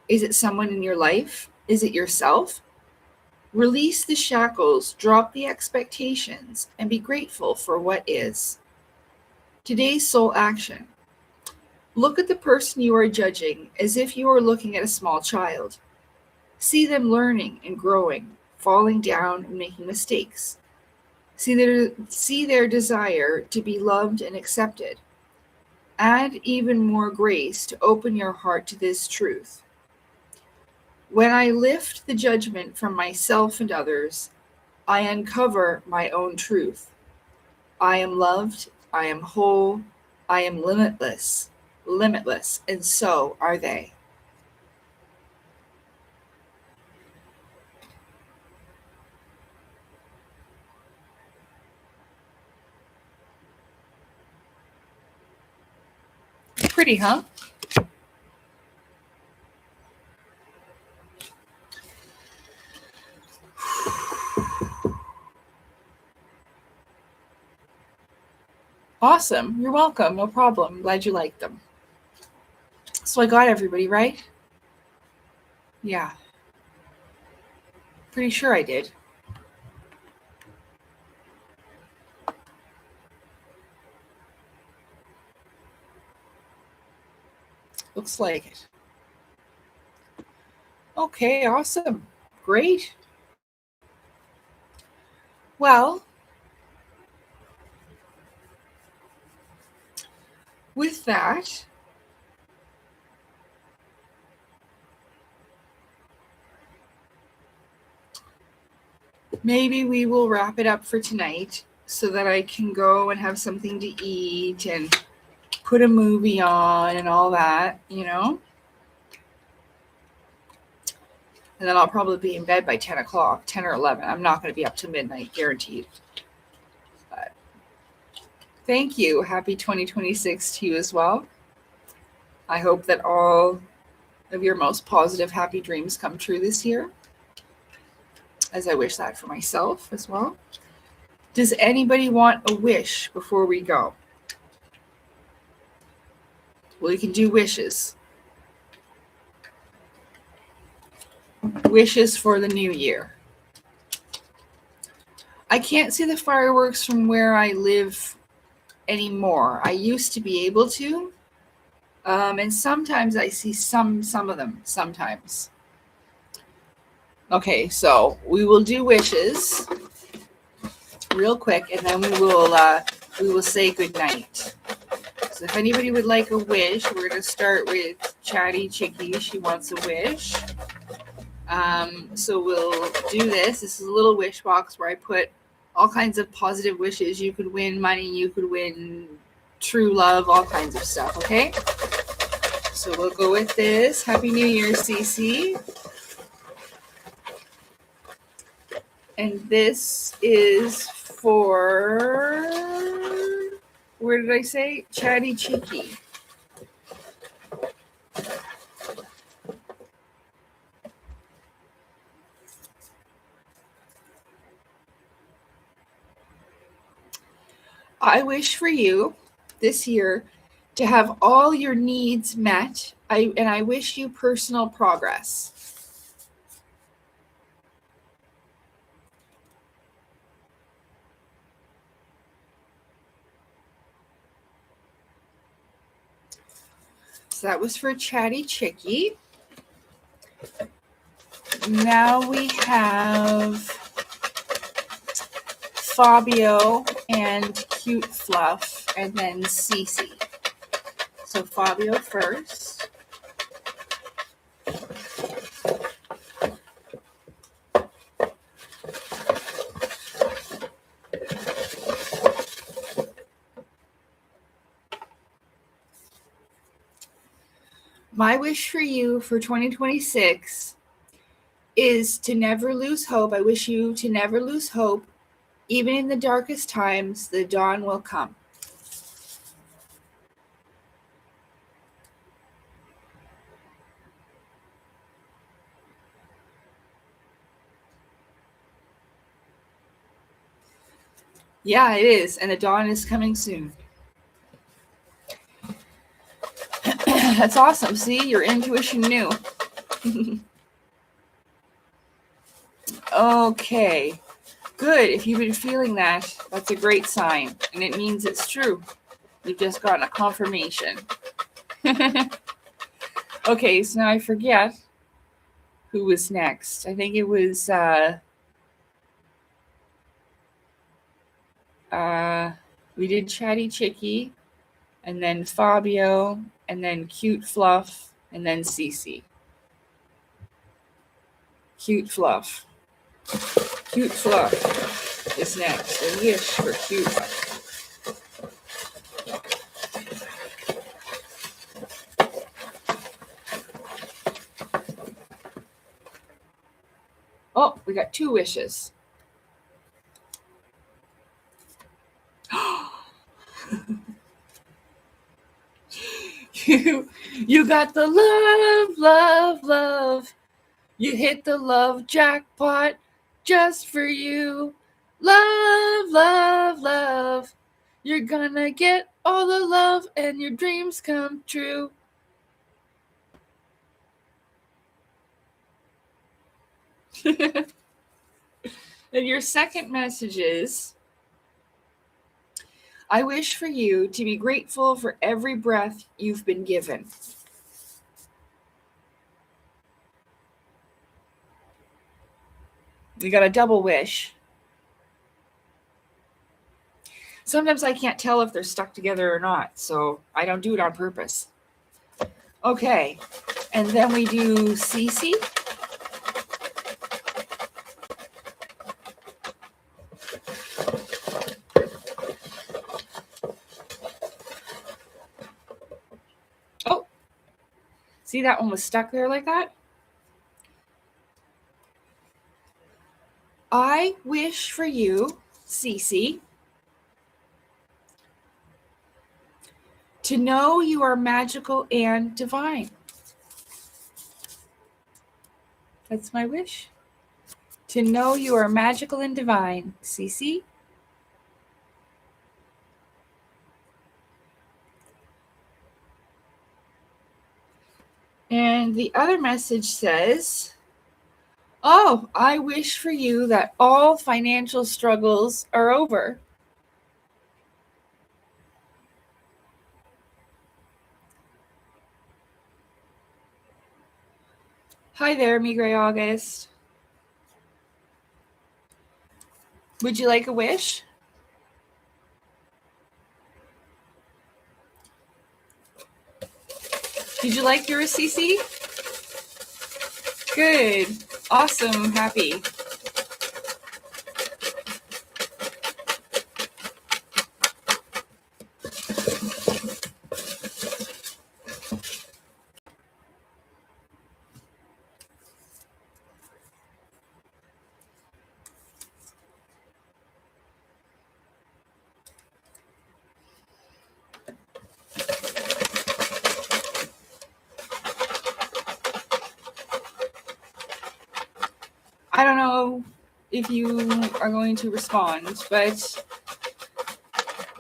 Is it someone in your life? Is it yourself? Release the shackles, drop the expectations, and be grateful for what is. Today's soul action. Look at the person you are judging as if you were looking at a small child. See them learning and growing, falling down and making mistakes. See their desire to be loved and accepted. Add even more grace to open your heart to this truth. When I lift the judgment from myself and others, I uncover my own truth. I am loved, I am whole, I am limitless, and so are they. Pretty, huh? Awesome. You're welcome. No problem. I'm glad you liked them. So I got everybody, right? Yeah. Pretty sure I did. Looks like it. Okay, awesome. Great. Well, with that, maybe we will wrap it up for tonight so that I can go and have something to eat and put a movie on and all that, you know? And then I'll probably be in bed by 10 o'clock, 10 or 11. I'm not going to be up to midnight, guaranteed. But thank you. Happy 2026 to you as well. I hope that all of your most positive, happy dreams come true this year, as I wish that for myself as well. Does anybody want a wish before we go? Well, you can do wishes. Wishes for the new year. I can't see the fireworks from where I live anymore. I used to be able to. And sometimes I see some of them, sometimes. Okay, so we will do wishes real quick, and then we will say good night. So if anybody would like a wish, we're going to start with Chatty Chicky. She wants a wish. So we'll do this. This is a little wish box where I put all kinds of positive wishes. You could win money, you could win true love, all kinds of stuff, okay? So we'll go with this. Happy New Year, Cece. And this is for, where did I say? Chatty Chicky. I wish for you this year to have all your needs met. I wish you personal progress. So that was for Chatty Chickie. Now we have Fabio and Cute Fluff, and then Cece. So Fabio first. My wish for you for 2026 is to never lose hope. I wish you to never lose hope. Even in the darkest times, the dawn will come. Yeah, it is. And the dawn is coming soon. That's awesome. See, your intuition knew. Okay. Good. If you've been feeling that, that's a great sign. And it means it's true. You've just gotten a confirmation. Okay, so now I forget who was next. I think it was we did Chatty Chickie, and then Fabio, and then Cute Fluff, and then Cece. Cute Fluff. Cute Fluff is next. A wish for Cute Fluff. Oh, we got 2 wishes. You got the love, love, love. You hit the love jackpot just for you. Love, love, love. You're gonna get all the love and your dreams come true. And your second message is, I wish for you to be grateful for every breath you've been given. We got a double wish. Sometimes I can't tell if they're stuck together or not, so I don't do it on purpose. Okay, and then we do Cece. Oh, see, that one was stuck there like that? I wish for you, Cece, to know you are magical and divine. That's my wish. To know you are magical and divine, Cece. And the other message says, oh, I wish for you that all financial struggles are over. Hi there, Me Gray August. Would you like a wish? Did you like yours, Cece? Good. Awesome. Happy. I don't know if you are going to respond, but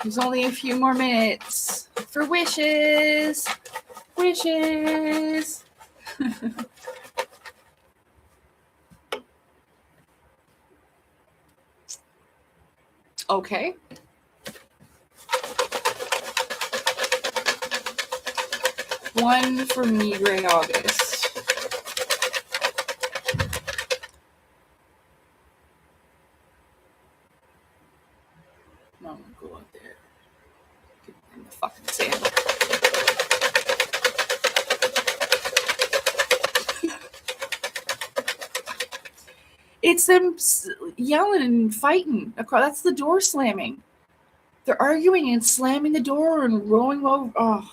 there's only a few more minutes for wishes. Wishes. Okay. One for me, Gray August. I'm gonna go out there. Get in the fucking sand. It's them yelling and fighting. That's the door slamming. They're arguing and slamming the door and rolling over. Oh.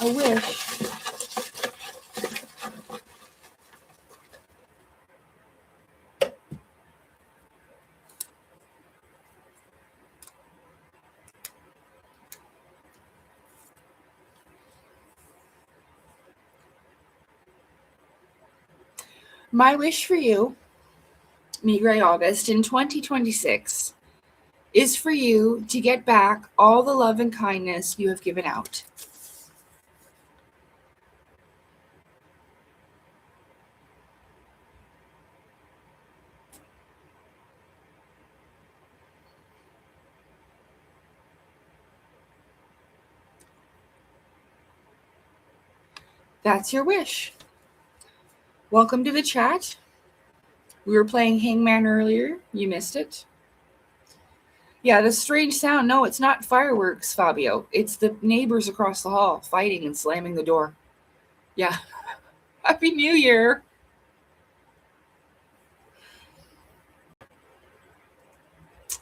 I wish. My wish for you, me, Gray August, in 2026 is for you to get back all the love and kindness you have given out. That's your wish. Welcome to the chat. We were playing Hangman earlier. You missed it. Yeah, the strange sound. No, it's not fireworks, Fabio. It's the neighbors across the hall fighting and slamming the door. Yeah. Happy New Year.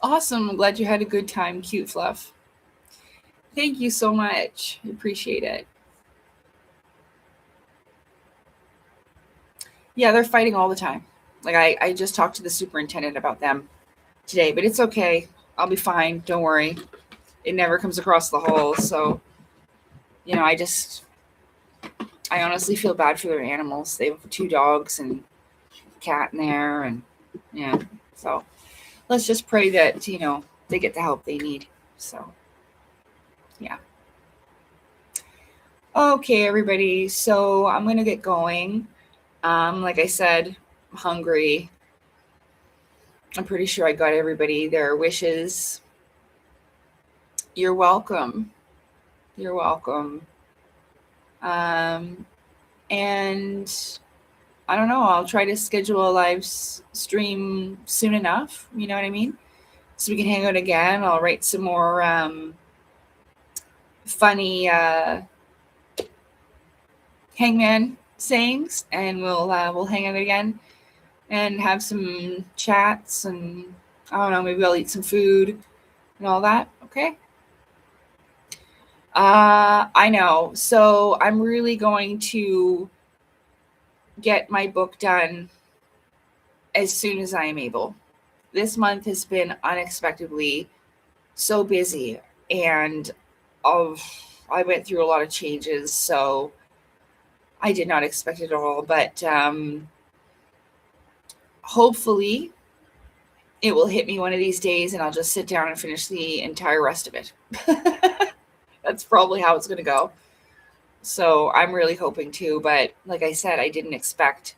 Awesome. I'm glad you had a good time, Cute Fluff. Thank you so much. I appreciate it. Yeah, they're fighting all the time. Like I just talked to the superintendent about them today, but it's okay. I'll be fine. Don't worry. It never comes across the hall. So, I honestly feel bad for their animals. They have 2 dogs and a cat in there. And yeah, so let's just pray that, they get the help they need. So, yeah. Okay, everybody. So I'm going to get going. Like I said, I'm hungry. I'm pretty sure I got everybody their wishes. You're welcome. You're welcome. And I don't know, I'll try to schedule a live stream soon enough. You know what I mean? So we can hang out again. I'll write some more funny Hangman sayings, and we'll hang out again and have some chats, and I don't know, maybe I'll eat some food and all that. Okay. I know. So I'm really going to get my book done as soon as I am able. This month has been unexpectedly so busy, and I went through a lot of changes, so I did not expect it at all. But hopefully it will hit me one of these days, and I'll just sit down and finish the entire rest of it. That's probably how it's going to go. So I'm really hoping to, but like I said, I didn't expect.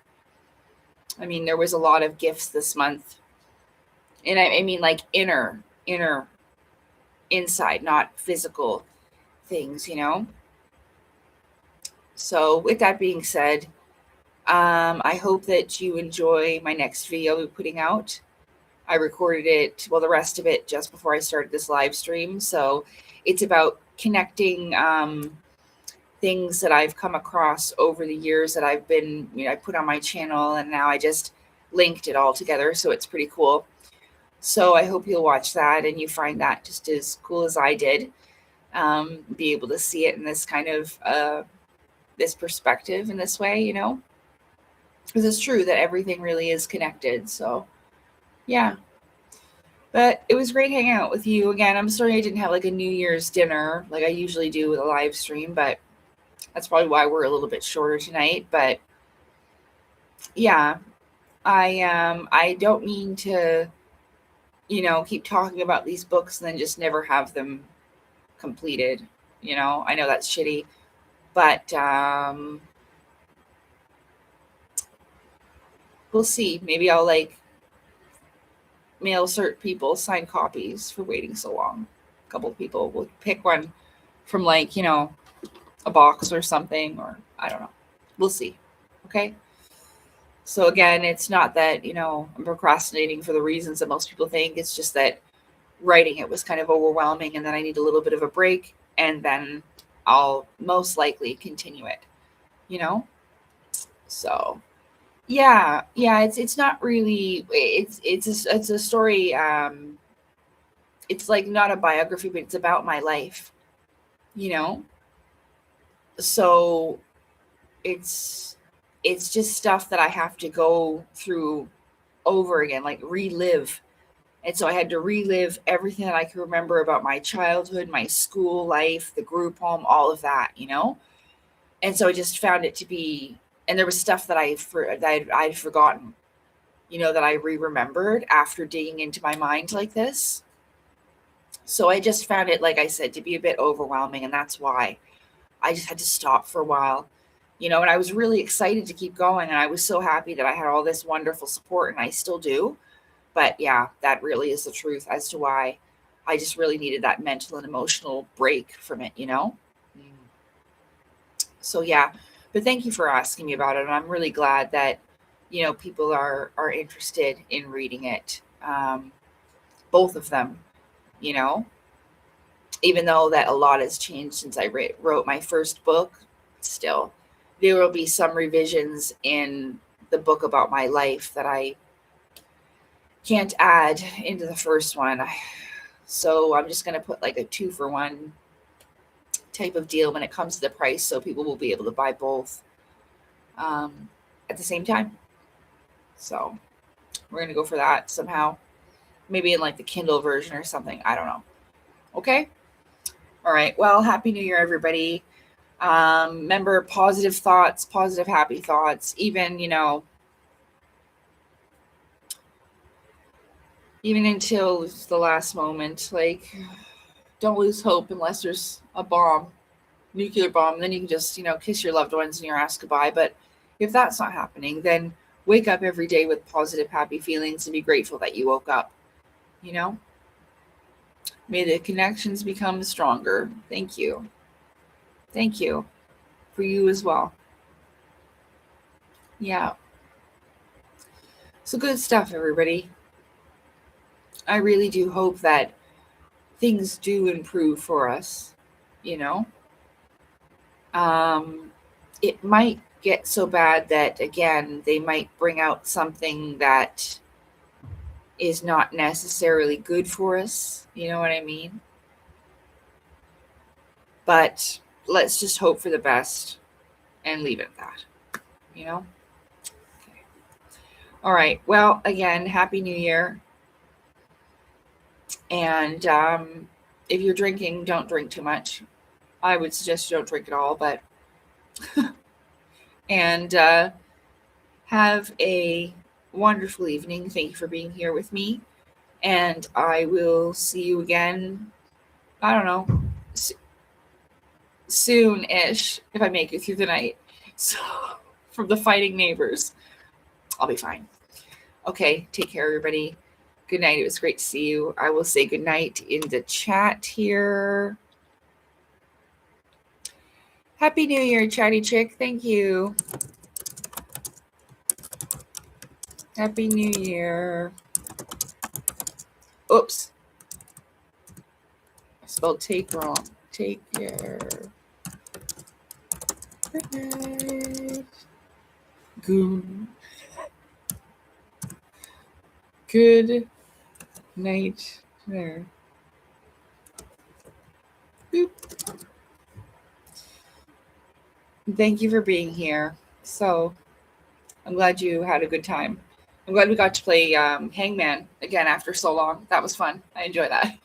I mean, there was a lot of gifts this month. And I mean like inner, inside, not physical things, So with that being said, I hope that you enjoy my next video I'll be putting out. I recorded it, the rest of it just before I started this live stream. So it's about connecting things that I've come across over the years that I've been, I put on my channel, and now I just linked it all together. So it's pretty cool. So I hope you'll watch that and you find that just as cool as I did. Be able to see it in this kind of this perspective in this way, because it's true that everything really is connected. So yeah, but it was great hanging out with you again. I'm sorry I didn't have like a New Year's dinner like I usually do with a live stream, but that's probably why we're a little bit shorter tonight. But yeah, I don't mean to, keep talking about these books and then just never have them completed. I know that's shitty, but we'll see. Maybe I'll like mail certain people signed copies for waiting so long. A couple of people will pick one from like, a box or something, or I don't know. We'll see. Okay. So again, it's not that, I'm procrastinating for the reasons that most people think. It's just that writing it was kind of overwhelming and then I need a little bit of a break and then I'll most likely continue it, you know? So yeah, it's not really it's a story. It's like not a biography, but it's about my life, you know? So it's it's just stuff that I have to go through over again, like relive. And so I had to relive everything that I could remember about my childhood, my school life, the group home, all of that. And so I just found it to be, and there was stuff that I'd forgotten, that I remembered after digging into my mind like this. So I just found it, like I said, to be a bit overwhelming, and that's why I just had to stop for a while. And I was really excited to keep going, and I was so happy that I had all this wonderful support, and I still do. But yeah, that really is the truth as to why I just really needed that mental and emotional break from it. Mm. So yeah, but thank you for asking me about it. And I'm really glad that, people are interested in reading it. Both of them, you know, even though that a lot has changed since I wrote my first book, still there will be some revisions in the book about my life that I can't add into the first one. So I'm just going to put like a 2-for-1 type of deal when it comes to the price, so people will be able to buy both at the same time. So we're going to go for that somehow. Maybe in like the Kindle version or something. I don't know. Okay. All right. Well, Happy New Year, everybody. Remember, positive thoughts, positive, happy thoughts, even until the last moment. Like, don't lose hope unless there's a bomb, nuclear bomb. Then you can just, kiss your loved ones and your ass goodbye. But if that's not happening, then wake up every day with positive, happy feelings and be grateful that you woke up. You know, may the connections become stronger. Thank you. Thank you for you as well. Yeah. So good stuff, everybody. I really do hope that things do improve for us, you know. It might get so bad that again they might bring out something that is not necessarily good for us, you know what I mean? But let's just hope for the best and leave it at that, you know? Okay. All right. Well, again, Happy New Year. And if you're drinking, don't drink too much. I would suggest you don't drink at all, but and have a wonderful evening. Thank you for being here with me. And I will see you again, I don't know, soon ish, if I make it through the night. So, from the fighting neighbors, I'll be fine. Okay, take care, everybody. Good night. It was great to see you. I will say good night in the chat here. Happy New Year, Chatty Chick. Thank you. Happy New Year. Oops. I spelled take wrong. Take care. Good night. Goon. Good night there. Boop. Thank you for being here. So, I'm glad you had a good time. I'm glad we got to play Hangman again after so long. That was fun. I enjoy that.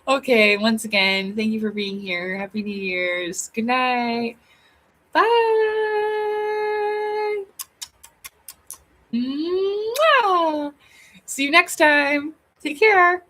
Okay, once again, thank you for being here. Happy New Year's. Good night. Bye. Mwah! See you next time. Take care.